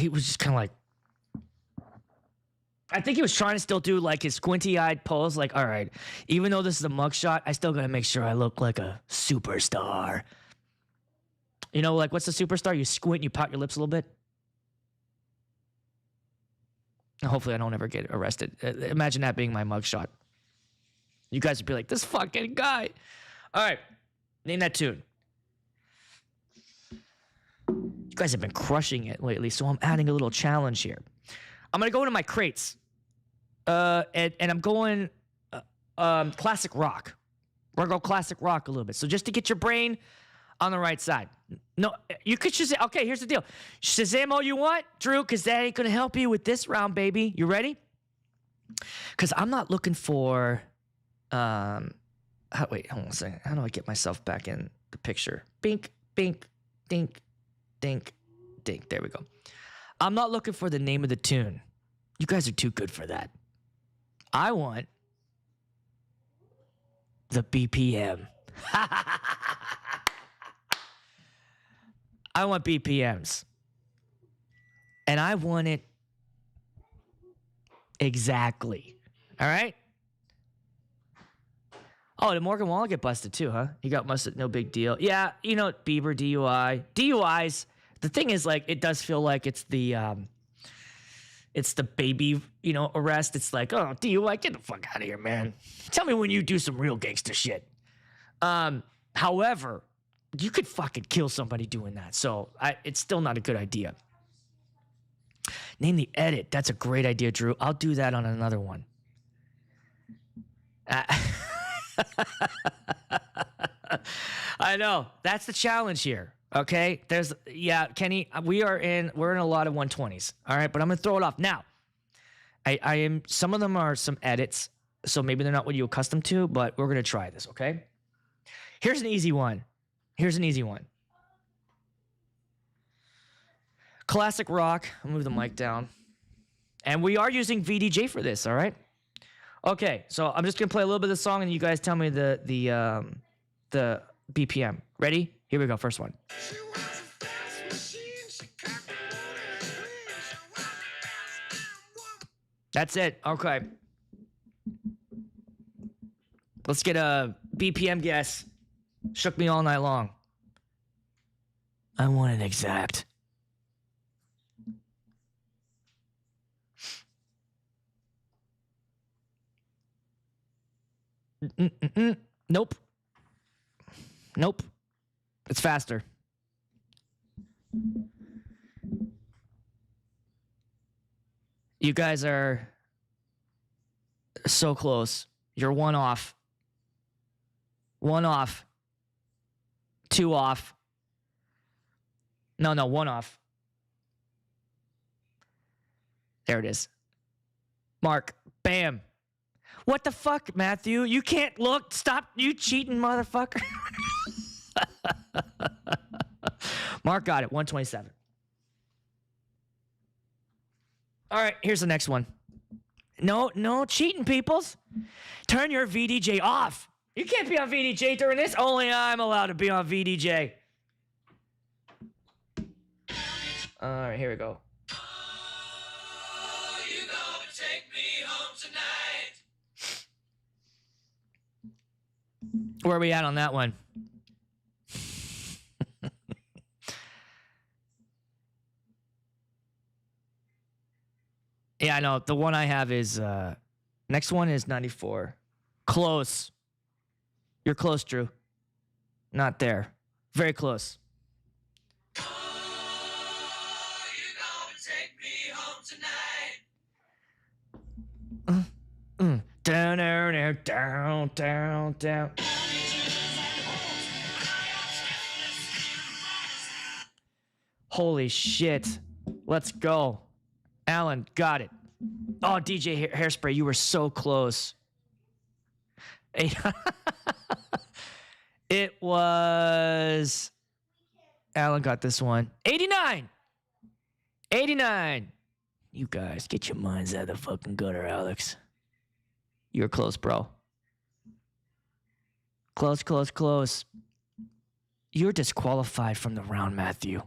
was just kind of like, I think he was trying to still do like his squinty-eyed pose, like, all right, even though this is a mugshot, I still gotta make sure I look like a superstar. Like, what's a superstar? You squint and you pout your lips a little bit. Hopefully I don't ever get arrested. Imagine that being my mugshot. You guys would be like, this fucking guy. All right. Name that tune. You guys have been crushing it lately, so I'm adding a little challenge here. I'm going to go into my crates. And I'm going classic rock. We're going to go classic rock a little bit. So just to get your brain on the right side. No, you could Shazam. Okay, here's the deal. Shazam all you want, Drew, because that ain't going to help you with this round, baby. You ready? Because I'm not looking for... wait, hold on a second. How do I get myself back in the picture? Bink, bink, dink, dink, dink. There we go. I'm not looking for the name of the tune. You guys are too good for that. I want the BPM. I want BPMs. And I want it exactly. All right? Oh, did Morgan Wallen get busted too, huh? He got busted, no big deal. Yeah, Bieber, DUI. DUIs, the thing is, like, it does feel like it's the baby, arrest. It's like, oh, DUI, get the fuck out of here, man. Tell me when you do some real gangster shit. However, you could fucking kill somebody doing that. So it's still not a good idea. Name the edit. That's a great idea, Drew. I'll do that on another one. I know. That's the challenge here. Okay, Kenny, we're in a lot of 120s. All right, but I'm gonna throw it off now. I am. Some of them are some edits, so maybe they're not what you're accustomed to, but we're gonna try this. Okay. Here's an easy one. Classic rock. I'll move the mic down, and we are using VDJ for this. All right. Okay, so I'm just gonna play a little bit of the song, and you guys tell me the BPM. Ready? Here we go. First one. That's it. Okay. Let's get a BPM guess. Shook me all night long. I want it exact. Nope. It's faster. You guys are so close. You're one off. One off. Two off. No, one off. There it is. Mark. Bam. What the fuck, Matthew? You can't look. Stop, you cheating motherfucker. Mark got it. 127. All right, here's the next one. No cheating, peoples. Turn your VDJ off. You can't be on VDJ during this. Only I'm allowed to be on VDJ. All right, here we go. Oh, you gonna take me home tonight. Where are we at on that one? Yeah, I know. The one I have is, next one is 94. Close. You're close, Drew. Not there. Very close. Oh, you gonna take me home tonight. Down. Holy shit. Let's go. Alan, got it. Oh, DJ Hairspray, you were so close. It was... Alan got this one. 89. You guys, get your minds out of the fucking gutter, Alex. You're close, bro. Close. You're disqualified from the round, Matthew.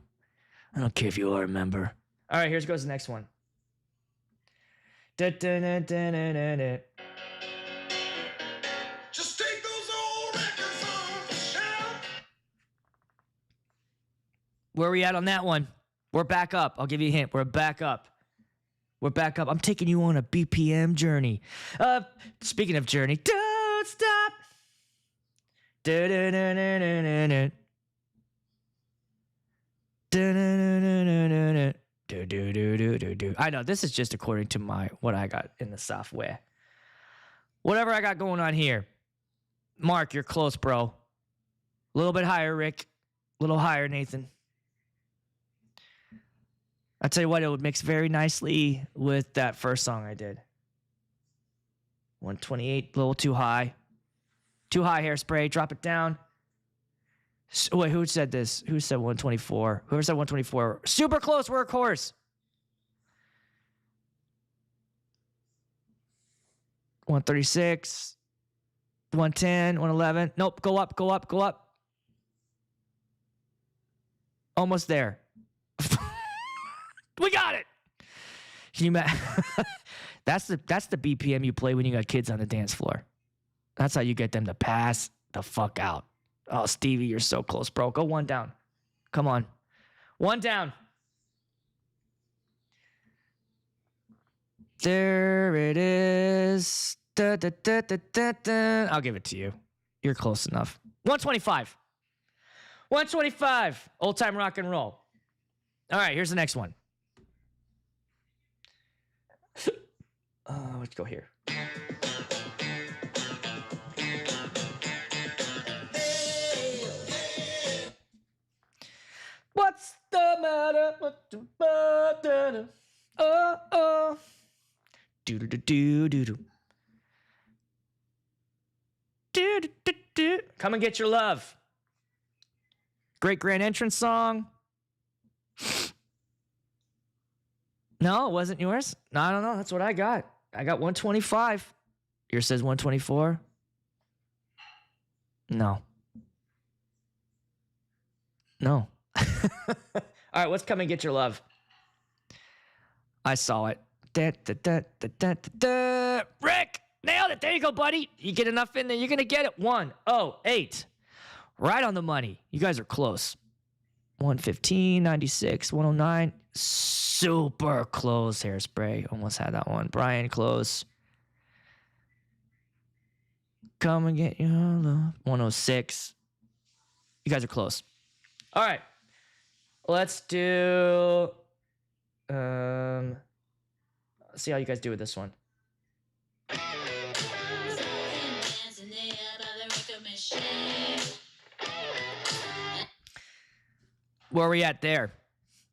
I don't care if you are a member. All right, here goes the next one. Just take those old records off the shelf. Where are we at on that one? We're back up. I'll give you a hint. We're back up. I'm taking you on a BPM journey. Speaking of journey, don't stop. I know this is just according to what I got in the software. Whatever I got going on here. Mark, you're close, bro. A little bit higher, Rick. A little higher, Nathan. I'll tell you what, it would mix very nicely with that first song I did. 128, a little too high. Too high, Hairspray. Drop it down. Wait, who said this? Who said 124? Whoever said 124. Super close, workhorse. 136. 110. 111. Nope, go up. Almost there. We got it. Can you imagine? That's the BPM you play when you got kids on the dance floor. That's how you get them to pass the fuck out. Oh, Stevie, you're so close, bro. Go one down. Come on. One down. There it is. I'll give it to you. You're close enough. 125. 125. Old time rock and roll. All right, here's the next one. Let's go here. Oh. Do do do do do do. Do do do do. Come and get your love. Great grand entrance song. No, it wasn't yours. No, I don't know. That's what I got. I got 125. Yours says 124. No. No. All right, let's come and get your love. I saw it. Da, da, da, da, da, da, da. Rick, nailed it. There you go, buddy. You get enough in there, you're going to get it. 108. Right on the money. You guys are close. 115, 96, 109. Super close. Hairspray. Almost had that one. Brian, close. Come and get your love. 106. You guys are close. All right. Let's do... let's see how you guys do with this one. Where are we at there?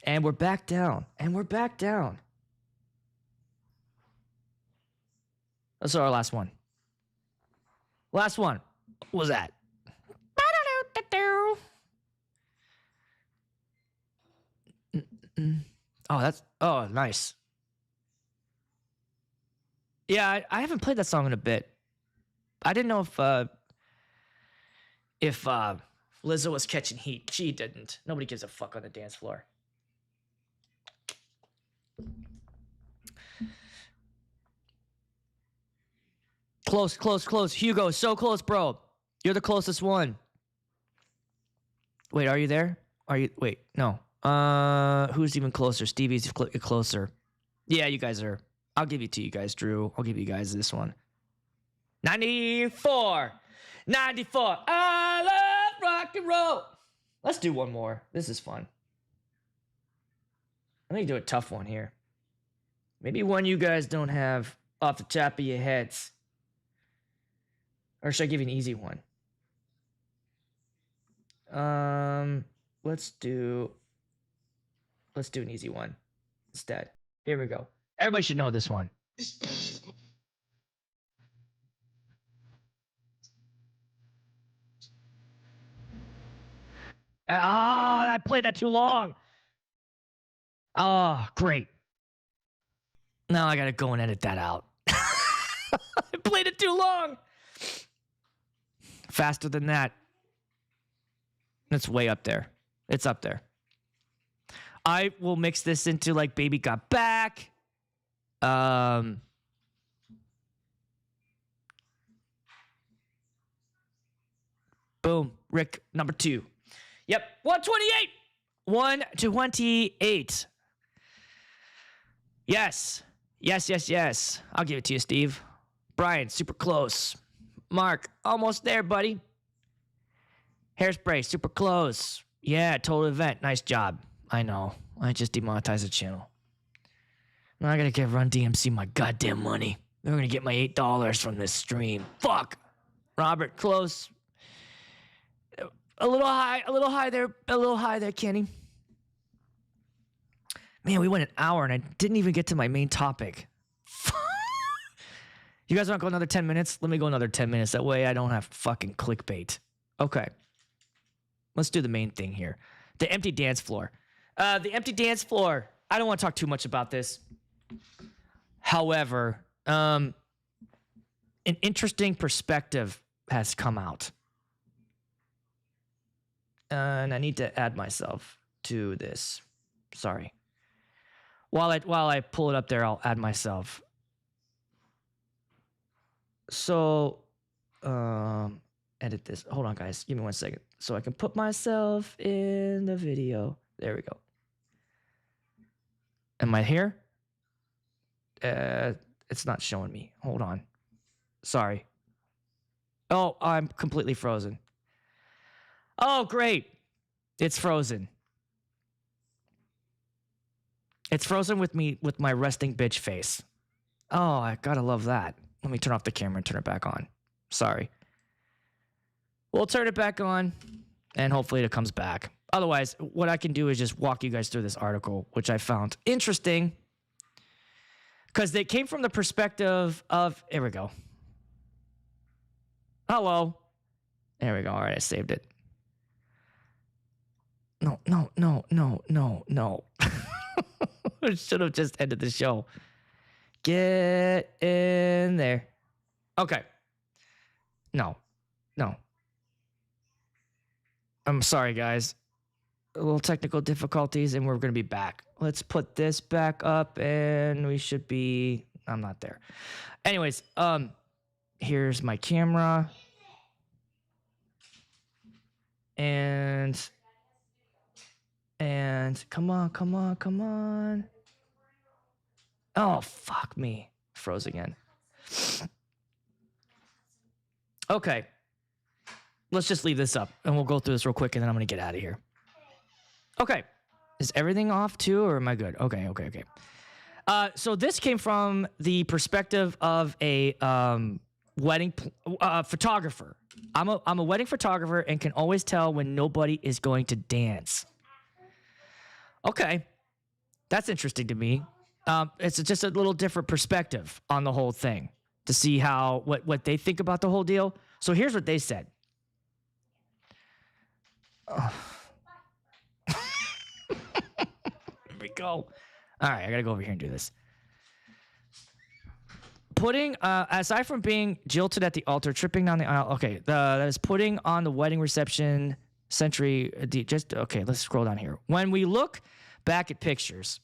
And we're back down. And we're back down. That's our last one. Last one. What was that? Oh, nice. Yeah, I haven't played that song in a bit. I didn't know if Lizzo was catching heat. She didn't. Nobody gives a fuck on the dance floor. Close, close, close. Hugo, so close, bro. You're the closest one. Wait, are you there? Wait, no. Who's even closer? Stevie's closer. Yeah, you guys are. I'll give it to you guys, Drew. I'll give you guys this one. 94. 94. I love rock and roll. Let's do one more. This is fun. Let me do a tough one here. Maybe one you guys don't have off the top of your heads. Or should I give you an easy one? Let's do an easy one instead. Here we go. Everybody should know this one. I played that too long. Oh, great. Now I gotta go and edit that out. I played it too long. Faster than that. It's way up there. It's up there. I will mix this into like Baby Got Back. Boom. Rick, number 2. Yep. 128. 128. Yes. Yes, yes, yes. I'll give it to you, Steve. Brian, super close. Mark, almost there, buddy. Hairspray, super close. Yeah, total event. Nice job. I know. I just demonetized the channel. Now I gotta give Run DMC my goddamn money. They're gonna get my $8 from this stream. Fuck. Robert, close. A little high there, Kenny. Man, we went an hour and I didn't even get to my main topic. You guys want to go another 10 minutes? Let me go another 10 minutes. That way I don't have fucking clickbait. Okay. Let's do the main thing here. The empty dance floor. The empty dance floor. I don't want to talk too much about this. However, an interesting perspective has come out. And I need to add myself to this. Sorry. While I pull it up there, I'll add myself. So, edit this. Hold on, guys. Give me 1 second. So I can put myself in the video. There we go. Am I here? It's not showing me. Hold on. Sorry. Oh, I'm completely frozen. Oh, great. It's frozen. It's frozen with my resting bitch face. Oh, I gotta love that. Let me turn off the camera and turn it back on. Sorry. We'll turn it back on, and hopefully it comes back. Otherwise, what I can do is just walk you guys through this article, which I found interesting because they came from the perspective of, here we go. Hello. There we go. All right, I saved it. No. I should have just ended the show. Get in there. Okay. No. I'm sorry, guys. A little technical difficulties, and we're going to be back. Let's put this back up, and we should be... I'm not there. Anyways, here's my camera. And come on. Oh, fuck me. Froze again. Okay. Let's just leave this up, and we'll go through this real quick, and then I'm going to get out of here. Okay. Is everything off too, or am I good? Okay. So this came from the perspective of a wedding photographer. I'm a wedding photographer and can always tell when nobody is going to dance. Okay. That's interesting to me. It's just a little different perspective on the whole thing to see what they think about the whole deal. So here's what they said. Here we go. All right, I gotta go over here and do this. Putting, aside from being jilted at the altar, tripping down the aisle. Okay, that is putting on the wedding reception century. Let's scroll down here. When we look back at pictures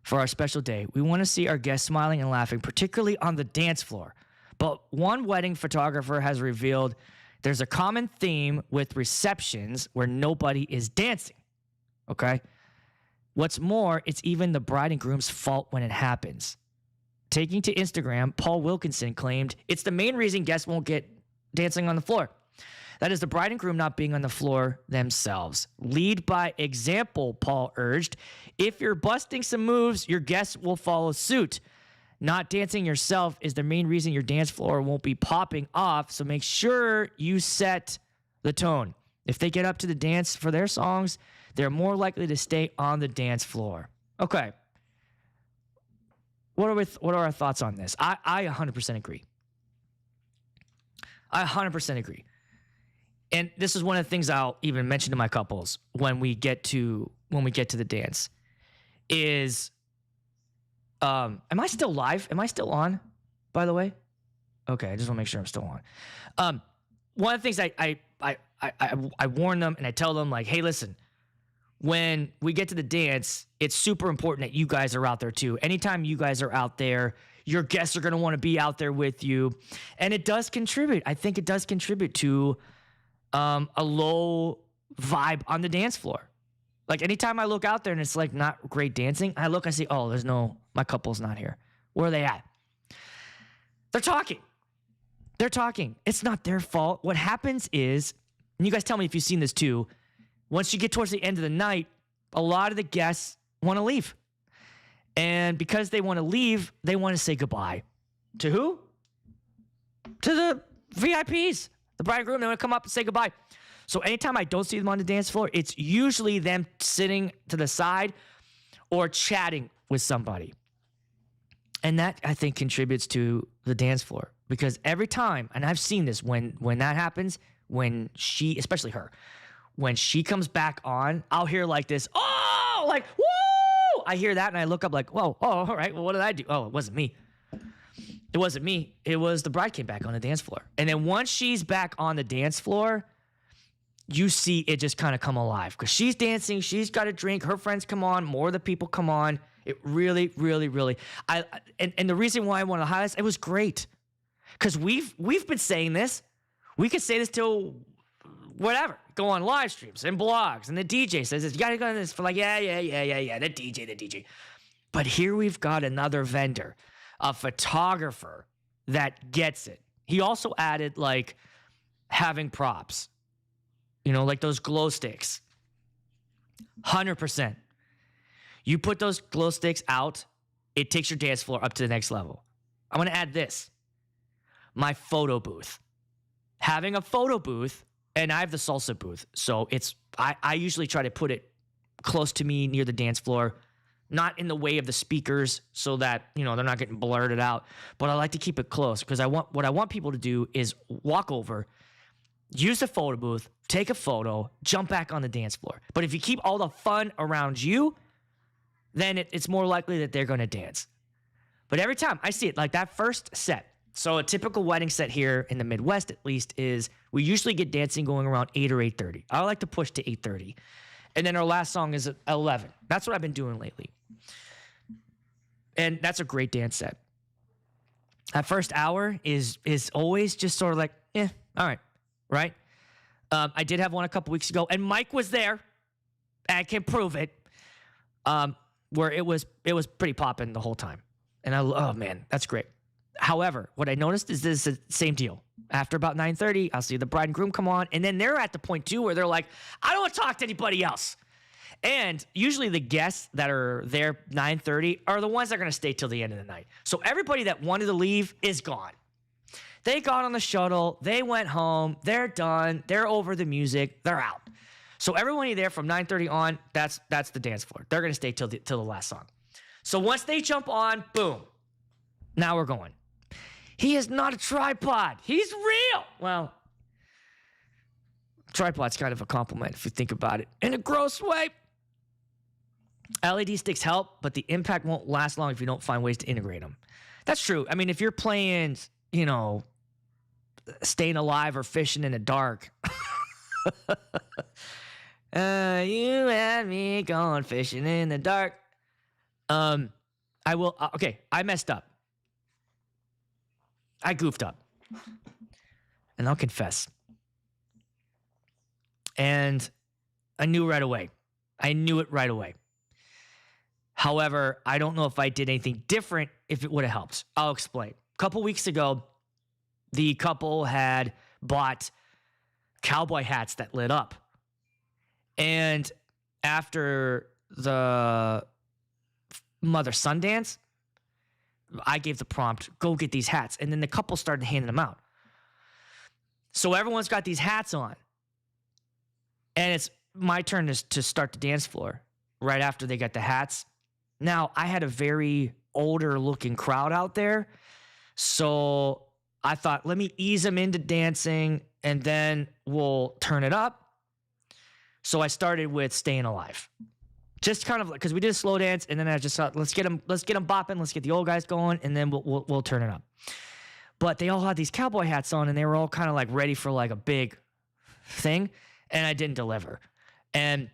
for our special day, we want to see our guests smiling and laughing, particularly on the dance floor. But one wedding photographer has revealed there's a common theme with receptions where nobody is dancing. Okay? What's more, it's even the bride and groom's fault when it happens. Taking to Instagram, Paul Wilkinson claimed it's the main reason guests won't get dancing on the floor. That is the bride and groom not being on the floor themselves. Lead by example, Paul urged. If you're busting some moves, your guests will follow suit. Not dancing yourself is the main reason your dance floor won't be popping off, so make sure you set the tone. If they get up to the dance for their songs, they're more likely to stay on the dance floor. Okay. What are our thoughts on this? I 100% agree. I 100% agree. And this is one of the things I'll even mention to my couples when we get to the dance is am I still live? Am I still on, by the way? Okay, I just want to make sure I'm still on. One of the things I warn them and I tell them, like, hey, listen, when we get to the dance, it's super important that you guys are out there too. Anytime you guys are out there, your guests are going to want to be out there with you. And it does contribute. I think it does contribute to a low vibe on the dance floor. Like anytime I look out there and it's like not great dancing, I look, I see, oh, my couple's not here. Where are they at? They're talking. It's not their fault. What happens is, and you guys tell me if you've seen this too, once you get towards the end of the night, a lot of the guests want to leave. And because they want to leave, they want to say goodbye. To who? To the VIPs. The bride and groom, they want to come up and say goodbye. So anytime I don't see them on the dance floor, it's usually them sitting to the side or chatting with somebody. And that, I think, contributes to the dance floor. Because every time, and I've seen this, when that happens, when she, especially her, when she comes back on, I'll hear like this, oh, like, woo! I hear that and I look up like, whoa, oh, all right, well, what did I do? Oh, it wasn't me. It wasn't me. It was the bride came back on the dance floor. And then once she's back on the dance floor, you see it just kind of come alive. Because she's dancing, she's got a drink, her friends come on, more of the people come on. It really, really, really, and the reason why I want to highlight this, it was great. Because we've been saying this. We could say this till whatever. Go on live streams and blogs. And the DJ says this. You got to go on this for like, yeah. The DJ. But here we've got another vendor, a photographer that gets it. He also added like having props. You know, like those glow sticks. 100%. You put those glow sticks out, it takes your dance floor up to the next level. I'm going to add this. My photo booth. Having a photo booth And I have the salsa booth. So I usually try to put it close to me near the dance floor, not in the way of the speakers so that, they're not getting blurted out. But I like to keep it close because what I want people to do is walk over, use the photo booth, take a photo, jump back on the dance floor. But if you keep all the fun around you, then it's more likely that they're going to dance. But every time I see it, like that first set, so a typical wedding set here in the Midwest, at least, is we usually get dancing going around 8 or 8:30. I like to push to 8:30. And then our last song is at 11. That's what I've been doing lately. And that's a great dance set. That first hour is always just sort of like, all right? I did have one a couple weeks ago, and Mike was there. I can prove it. Where it was pretty popping the whole time. And oh man, that's great. However, what I noticed is this is the same deal. After about 9:30, I'll see the bride and groom come on, and then they're at the point too where they're like, I don't want to talk to anybody else. And usually the guests that are there 9:30 are the ones that are going to stay till the end of the night. So everybody that wanted to leave is gone. They got on the shuttle, they went home, they're done, they're over the music, they're out. So everybody there from 9:30 on, that's the dance floor. They're going to stay till the last song. So once they jump on, boom, now we're going. He is not a tripod. He's real. Well, tripod's kind of a compliment if you think about it in a gross way. LED sticks help, but the impact won't last long if you don't find ways to integrate them. That's true. I mean, if you're playing, Staying Alive or Fishing in the Dark. You and me going fishing in the dark. I messed up. I goofed up. And I'll confess. And I knew right away. I knew it right away. However, I don't know if I did anything different if it would have helped. I'll explain. A couple weeks ago, the couple had bought cowboy hats that lit up. And after the mother-son dance, I gave the prompt, go get these hats. And then the couple started handing them out. So everyone's got these hats on. And it's my turn to start the dance floor right after they got the hats. Now, I had a very older-looking crowd out there. So I thought, let me ease them into dancing, and then we'll turn it up. So I started with Staying Alive. Just kind of like, because we did a slow dance, and then I just thought, let's get them bopping, let's get the old guys going, and then we'll turn it up. But they all had these cowboy hats on, and they were all kind of like ready for like a big thing, and I didn't deliver. And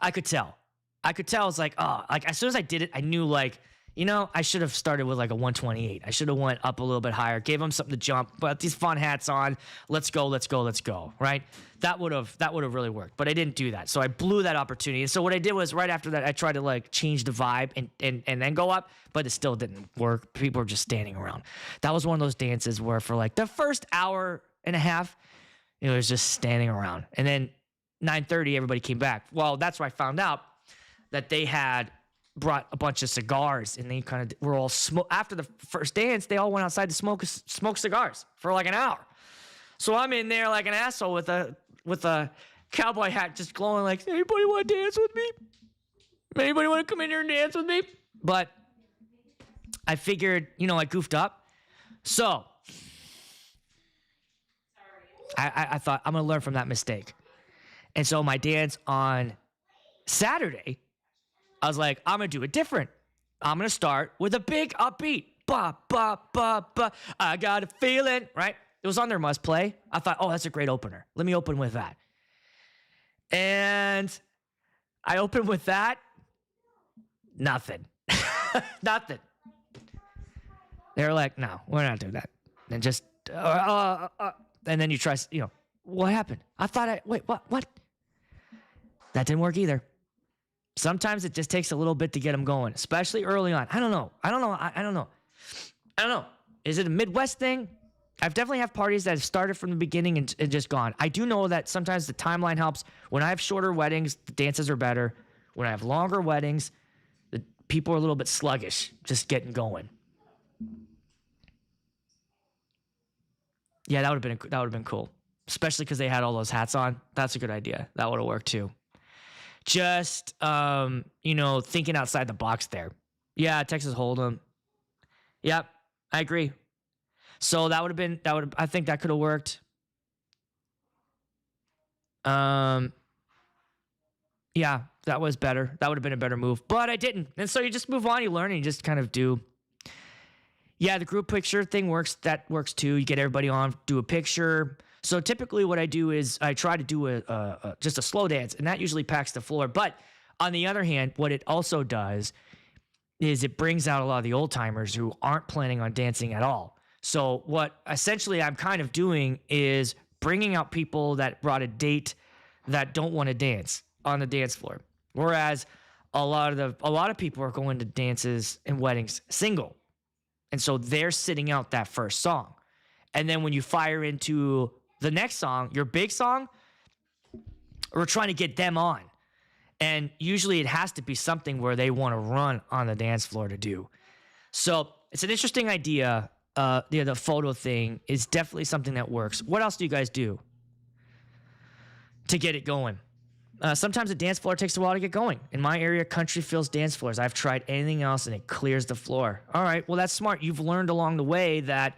I could tell. I was like, as soon as I did it, I knew like, I should have started with like a 128. I should have went up a little bit higher, gave them something to jump, but these fun hats on, let's go, right? That would have really worked, but I didn't do that. So I blew that opportunity. And so what I did was right after that, I tried to like change the vibe and then go up, but it still didn't work. People were just standing around. That was one of those dances where for like the first hour and a half, it was just standing around. And then 9:30, everybody came back. Well, that's where I found out that they had brought a bunch of cigars, and they kind of were all after the first dance, they all went outside to smoke cigars for like an hour. So I'm in there like an asshole with a cowboy hat just glowing like, anybody want to dance with me? Anybody want to come in here and dance with me? But I figured, I goofed up. So I thought I'm going to learn from that mistake. And so my dance on Saturday, I was like, I'm going to do it different. I'm going to start with a big upbeat. Ba, ba, ba, ba. I got a feeling, right? It was on their must play. I thought, that's a great opener. Let me open with that. And I opened with that. Nothing. Nothing. They were like, no, we're not doing that. And just, and then you try, what happened? I thought wait, what? That didn't work either. Sometimes it just takes a little bit to get them going, especially early on. I don't know. Is it a Midwest thing? I've definitely have parties that have started from the beginning and just gone. I do know that sometimes the timeline helps. When I have shorter weddings, the dances are better. When I have longer weddings, the people are a little bit sluggish, just getting going. Yeah, that would have been cool. especially because they had all those hats on. That's a good idea. That would have worked too. Just, thinking outside the box there. Yeah, Texas Hold'em. Yep, I agree. So I think that could have worked. Yeah, that was better. That would have been a better move, but I didn't. And so you just move on, you learn, and you just kind of do. Yeah, the group picture thing works. That works too. You get everybody on, do a picture. So typically what I do is I try to do just a slow dance, and that usually packs the floor. But on the other hand, what it also does is it brings out a lot of the old timers who aren't planning on dancing at all. So what essentially I'm kind of doing is bringing out people that brought a date that don't want to dance on the dance floor. Whereas a lot of people are going to dances and weddings single. And so they're sitting out that first song. And then when you fire into the next song, your big song, we're trying to get them on. And usually it has to be something where they want to run on the dance floor to do. So it's an interesting idea. The photo thing is definitely something that works. What else do you guys do to get it going? Sometimes a dance floor takes a while to get going. In my area, country fills dance floors. I've tried anything else and it clears the floor. All right, well, that's smart. You've learned along the way that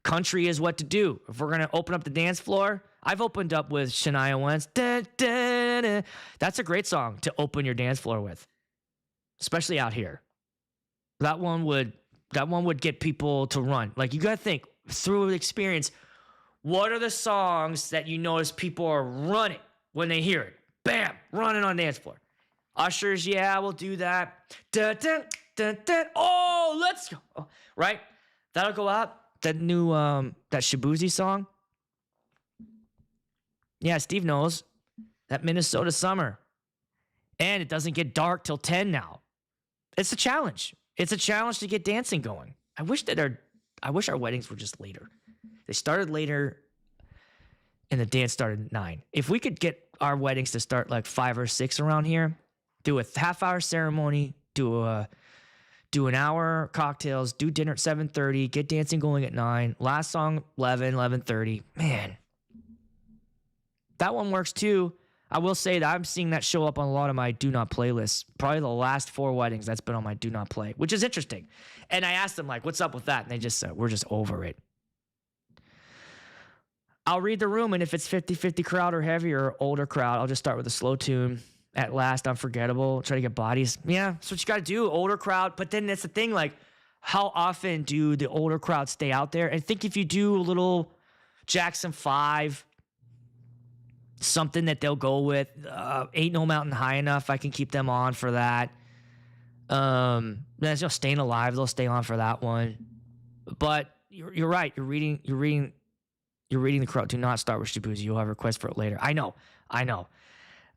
country is what to do. If we're going to open up the dance floor, I've opened up with Shania once. Da, da, da. That's a great song to open your dance floor with, especially out here. That one would get people to run. Like, you got to think through experience, what are the songs that you notice people are running when they hear it? Bam, running on the dance floor. Ushers, yeah, we'll do that. Dun, dun, dun, dun. Oh, let's go. Oh, right? That'll go out. That new, that Shabuzi song. Yeah, Steve knows. That Minnesota summer. And it doesn't get dark till 10 now. It's a challenge. It's a challenge to get dancing going. I wish our weddings were just later. They started later and the dance started at 9. If we could get our weddings to start like 5 or 6 around here, do a half-hour ceremony, do an hour cocktails, do dinner at 7:30, get dancing going at 9, last song 11:30. Man, that one works too. I will say that I'm seeing that show up on a lot of my do not playlists. Probably the last 4 weddings that's been on my do not play, which is interesting. And I asked them, like, what's up with that? And they just said, we're just over it. I'll read the room, and if it's 50-50 crowd or heavier or older crowd, I'll just start with a slow tune. At last, unforgettable. Try to get bodies. Yeah, that's what you got to do, older crowd. But then that's the thing, like, how often do the older crowd stay out there? And think if you do a little Jackson 5, something that they'll go with. Ain't No Mountain High Enough. I can keep them on for that. Staying Alive. They'll stay on for that one. But you're right. You're reading the crowd. Do not start with Shabuzi. You'll have a request for it later. I know.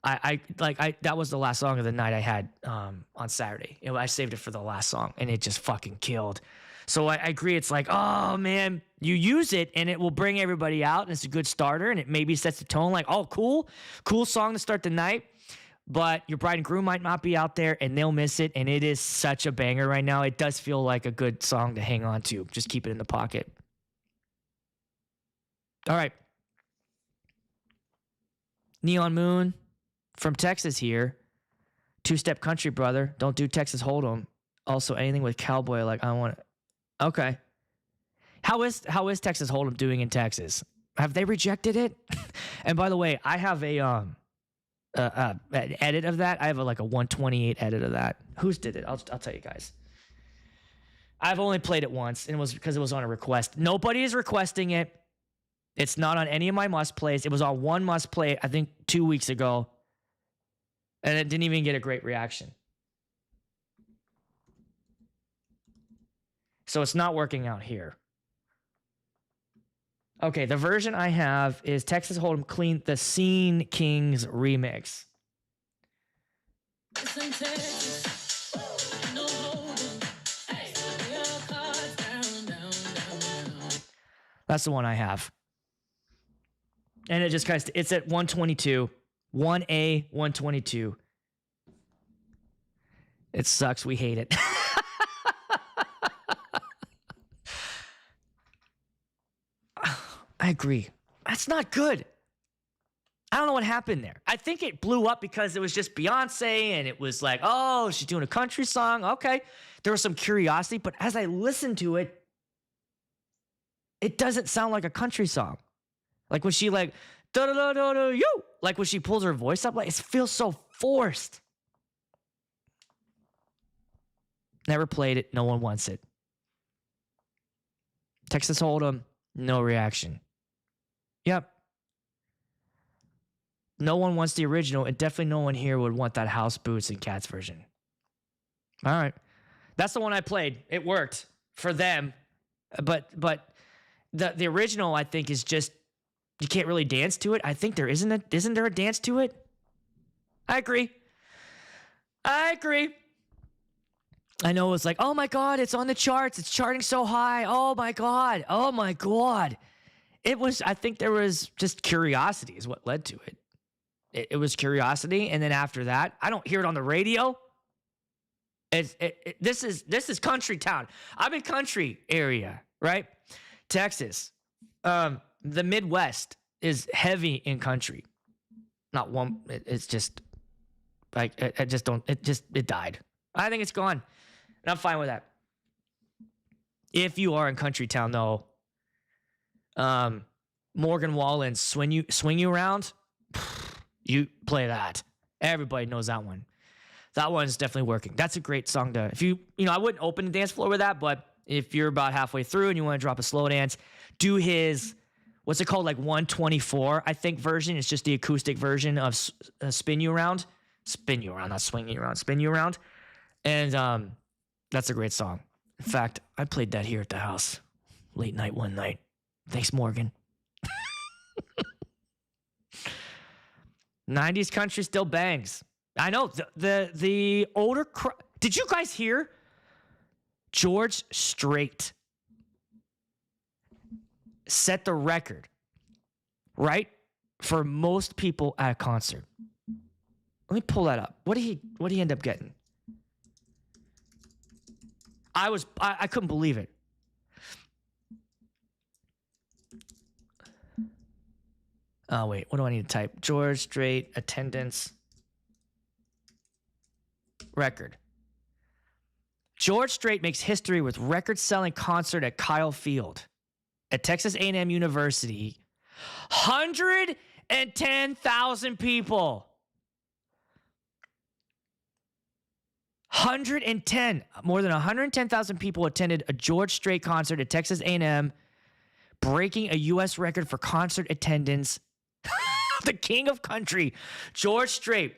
That was the last song of the night I had on Saturday. I saved it for the last song, and it just fucking killed. So I agree. It's like, oh man, you use it, and it will bring everybody out, and it's a good starter, and it maybe sets the tone. Like, oh, cool song to start the night. But your bride and groom might not be out there, and they'll miss it. And it is such a banger right now. It does feel like a good song to hang on to. Just keep it in the pocket. All right. Neon Moon from Texas here. Two-step country brother. Don't do Texas Hold'em. Also, anything with cowboy, like I want it. Okay. How is Texas Hold'em doing in Texas? Have they rejected it? And by the way, I have an edit of that. I have a 128 edit of that. Who's did it? I'll tell you guys. I've only played it once, and it was because it was on a request. Nobody is requesting it. It's not on any of my must plays. It was on one must play, I think 2 weeks ago, and it didn't even get a great reaction. So it's not working out here. Okay, the version I have is Texas Hold'em Clean, the Scene Kings remix. That's the one I have. And it just it's at 122. 1A, 122. It sucks. We hate it. I agree. That's not good. I don't know what happened there. I think it blew up because it was just Beyonce and it was like, oh, she's doing a country song. Okay. There was some curiosity, but as I listened to it, it doesn't sound like a country song. Like when she like, da-da-da-da-da, you, like when she pulls her voice up, like it feels so forced. Never played it. No one wants it. Texas Hold'em, no reaction. Yep. No one wants the original, and definitely no one here would want that House Boots and Cats version. All right. That's the one I played. It worked for them. But the original, I think, is just, you can't really dance to it. I think isn't there a dance to it? I agree. I know it's like, oh my God, it's on the charts. It's charting so high. Oh my God. I think there was just curiosity is what led to it. It was curiosity. And then after that, I don't hear it on the radio. This is country town. I'm in country area, right? Texas. The Midwest is heavy in country. Not one, it's just like, it died. I think it's gone. And I'm fine with that. If you are in country town though, Morgan Wallen's Swing You Around, you play that. Everybody knows that one. That one's definitely working. That's a great song to, if I wouldn't open the dance floor with that, but if you're about halfway through and you want to drop a slow dance, do his, what's it called? Like 124, I think version. It's just the acoustic version of Spin You Around. Spin You Around, not Swing You Around. Spin You Around. And that's a great song. In fact, I played that here at the house late night one night. Thanks, Morgan. 90s country still bangs. I know the older did you guys hear George Strait set the record, right, for most people at a concert? Let me pull that up. What did he end up getting? I couldn't believe it. Oh, wait. What do I need to type? George Strait attendance record. George Strait makes history with record-selling concert at Kyle Field at Texas A&M University. 110,000 people. more than 110,000 people attended a George Strait concert at Texas A&M, breaking a U.S. record for concert attendance. The king of country, George Strait.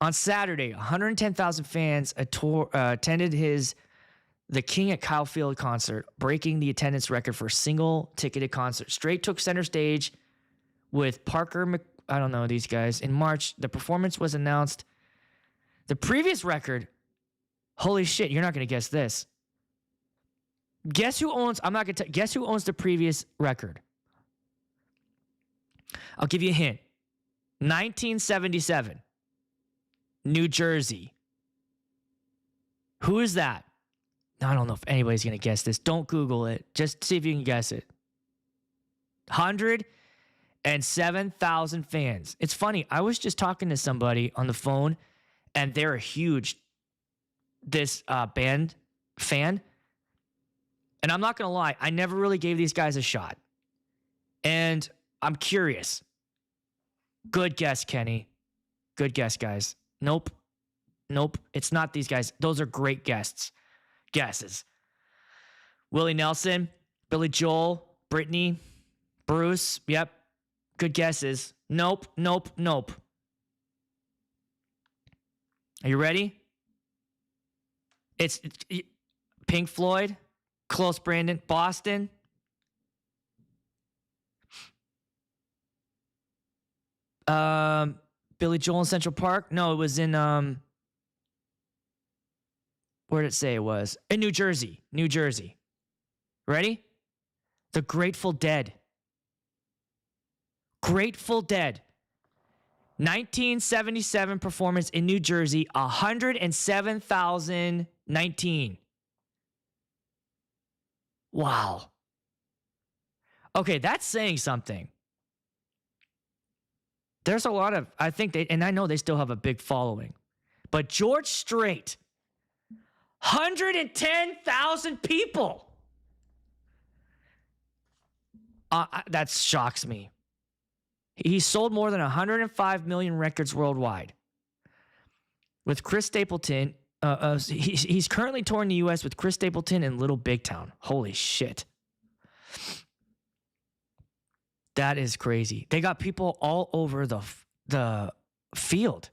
On Saturday, 110,000 fans attended the King at Kyle Field concert, breaking the attendance record for a single ticketed concert. Strait took center stage with I don't know these guys. In March, the performance was announced. The previous record, holy shit, you're not going to guess this. Guess who owns the previous record? I'll give you a hint. 1977. New Jersey. Who is that? I don't know if anybody's going to guess this. Don't Google it. Just see if you can guess it. 107,000 fans. It's funny. I was just talking to somebody on the phone, and they're a huge band fan. And I'm not going to lie. I never really gave these guys a shot. And I'm curious. Good guess, Kenny. Good guess, guys. Nope. It's not these guys. Those are great guesses. Willie Nelson, Billy Joel, Britney, Bruce. Yep. Good guesses. Nope. Are you ready? It's Pink Floyd. Close, Brandon. Boston. Billy Joel in Central Park? No, it was in where did it say it was? In New Jersey. Ready? The Grateful Dead. 1977 performance in New Jersey, 107,019. Wow. Okay, that's saying something. There's a lot of, I think they, and I know they still have a big following, but George Strait, 110,000 people. That shocks me. He sold more than 105 million records worldwide. With Chris Stapleton, he's currently touring the U.S. with Chris Stapleton and Little Big Town. Holy shit. That is crazy. They got people all over the field.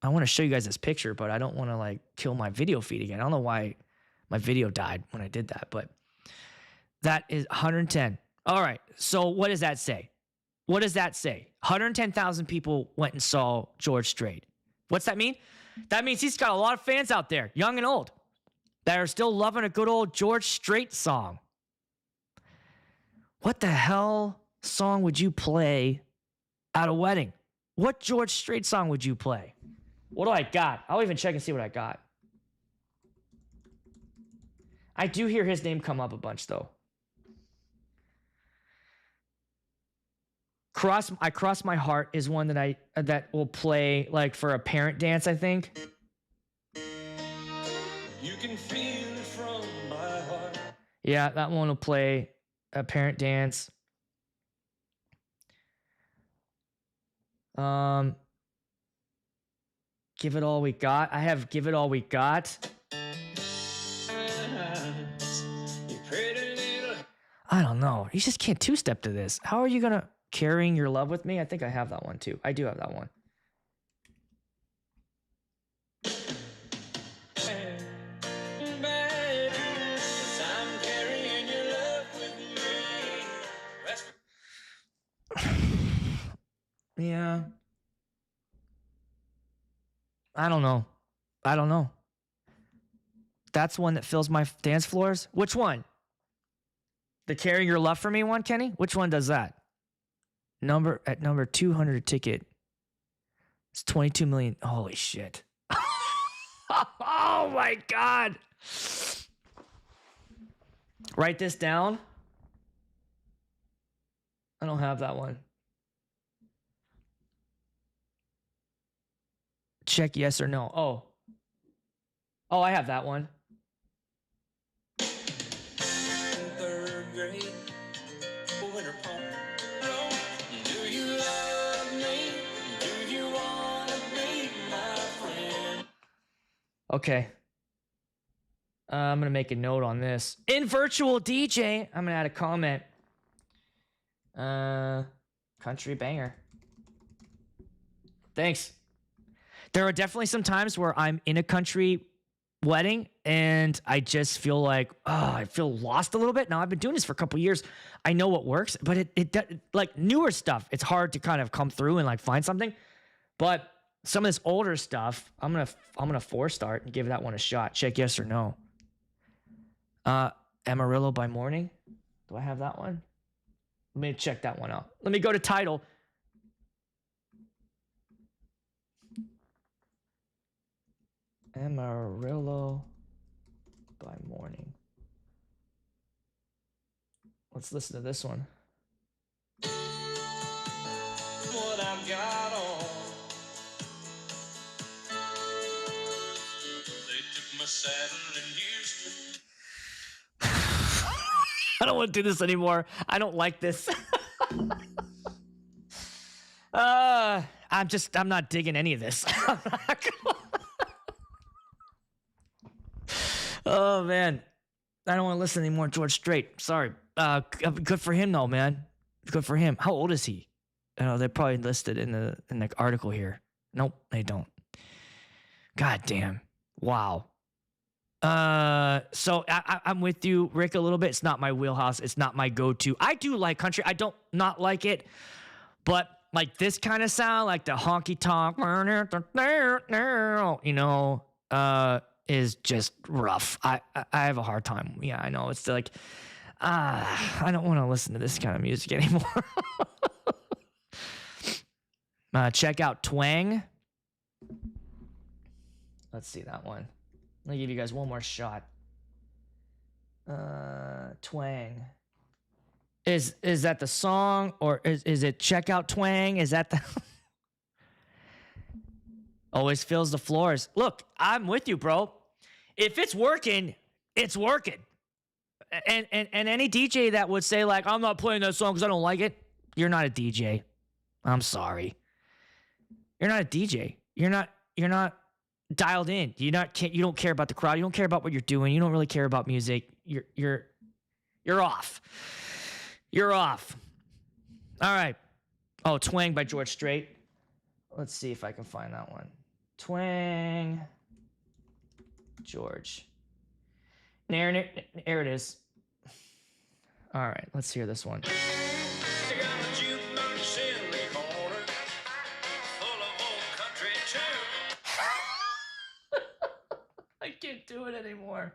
I want to show you guys this picture, but I don't want to like kill my video feed again. I don't know why my video died when I did that, but that is 110. All right. So what does that say? What does that say? 110,000 people went and saw George Strait. What's that mean? That means he's got a lot of fans out there, young and old, that are still loving a good old George Strait song. What the hell song would you play at a wedding? What George Strait song would you play? What do I got? I'll even check and see what I got. I do hear his name come up a bunch, though. I Cross My Heart is one that will play like for a parent dance, I think. You can feel it from my heart. Yeah, that one will play a parent dance. Give It All We Got. I have Give It All We Got. I don't know. You just can't two-step to this. How are you gonna Carrying Your Love With Me? I think I have that one too. I do have that one. Yeah. I don't know. That's one that fills my dance floors. Which one? The Carrying Your Love For Me one, Kenny? Which one does that? Number 200 ticket. It's 22 million. Holy shit. Oh my God. Write this down. I don't have that one. Check yes or no. Oh, I have that one. Okay. I'm going to make a note on this. In virtual DJ, I'm going to add a comment. Country banger. Thanks. There are definitely some times where I'm in a country wedding and I just feel like, I feel lost a little bit. Now, I've been doing this for a couple years. I know what works, but it like newer stuff, it's hard to kind of come through and like find something. But some of this older stuff, I'm gonna force start and give that one a shot. Check yes or no. Amarillo by Morning. Do I have that one? Let me check that one out. Let me go to title. Amarillo by Morning. Let's listen to this one. What I've got on. They took my saddle in Houston. I don't want to do this anymore. I don't like this. I'm not digging any of this. Oh man, I don't want to listen anymore. George Strait. Sorry. Good for him though, man. Good for him. How old is he? They're probably listed in the article here. Nope, they don't. God damn. Wow. So I'm with you, Rick, a little bit. It's not my wheelhouse. It's not my go-to. I do like country. I don't not like it, but like this kind of sound, like the honky tonk, is just rough. I have a hard time. Yeah, I know. It's like, I don't want to listen to this kind of music anymore. Check out Twang. Let's see that one. Let me give you guys one more shot. Twang. Is that the song, or is it checkout twang? Is that the always fills the floors? Look, I'm with you, bro. If it's working, it's working. And any DJ that would say like, I'm not playing that song because I don't like it, you're not a DJ. I'm sorry. You're not a DJ. You're not dialed in. You don't care about the crowd. You don't care about what you're doing. You don't really care about music. You're off. You're off. All right. Oh, Twang by George Strait. Let's see if I can find that one. Twang. George. There it is. All right, let's hear this one. I can't do it anymore.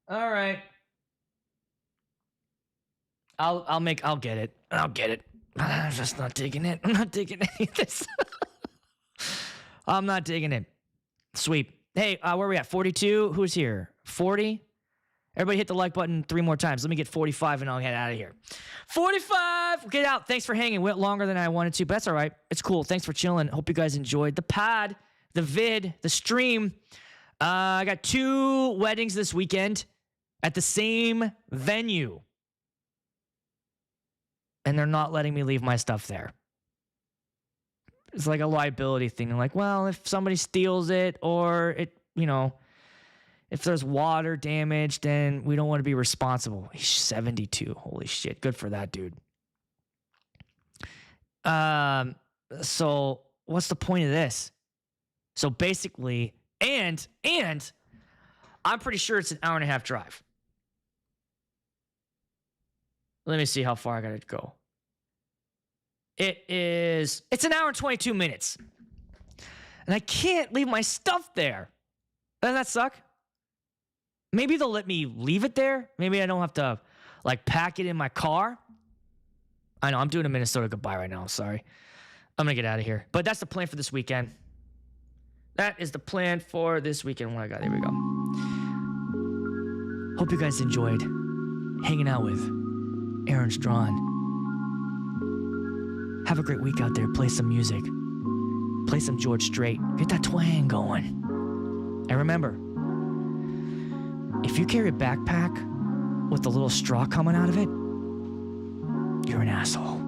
All right. I'll get it. I'll get it. I'm just not digging it. I'm not digging any of this. I'm not digging it. Sweep. Hey, where are we at? 42? Who's here? 40? Everybody hit the like button 3 more times. Let me get 45 and I'll get out of here. 45! Get out. Thanks for hanging. Went longer than I wanted to, but that's all right. It's cool. Thanks for chilling. Hope you guys enjoyed the pod, the vid, the stream. I got 2 weddings this weekend at the same venue. And they're not letting me leave my stuff there. It's like a liability thing. I'm like, well, if somebody steals it or it, if there's water damage, then we don't want to be responsible. He's 72. Holy shit. Good for that dude. So what's the point of this? So basically, and I'm pretty sure it's an hour and a half drive. Let me see how far I got to go. It's an hour and 22 minutes. And I can't leave my stuff there. Doesn't that suck? Maybe they'll let me leave it there. Maybe I don't have to pack it in my car. I know I'm doing a Minnesota goodbye right now. I'm sorry. I'm going to get out of here. But that's the plan for this weekend. That is the plan for this weekend. What I got, here we go. Hope you guys enjoyed hanging out with Aaron Strawn. Have a great week out there. Play some music. Play some George Strait. Get that twang going. And remember, if you carry a backpack with a little straw coming out of it, you're an asshole.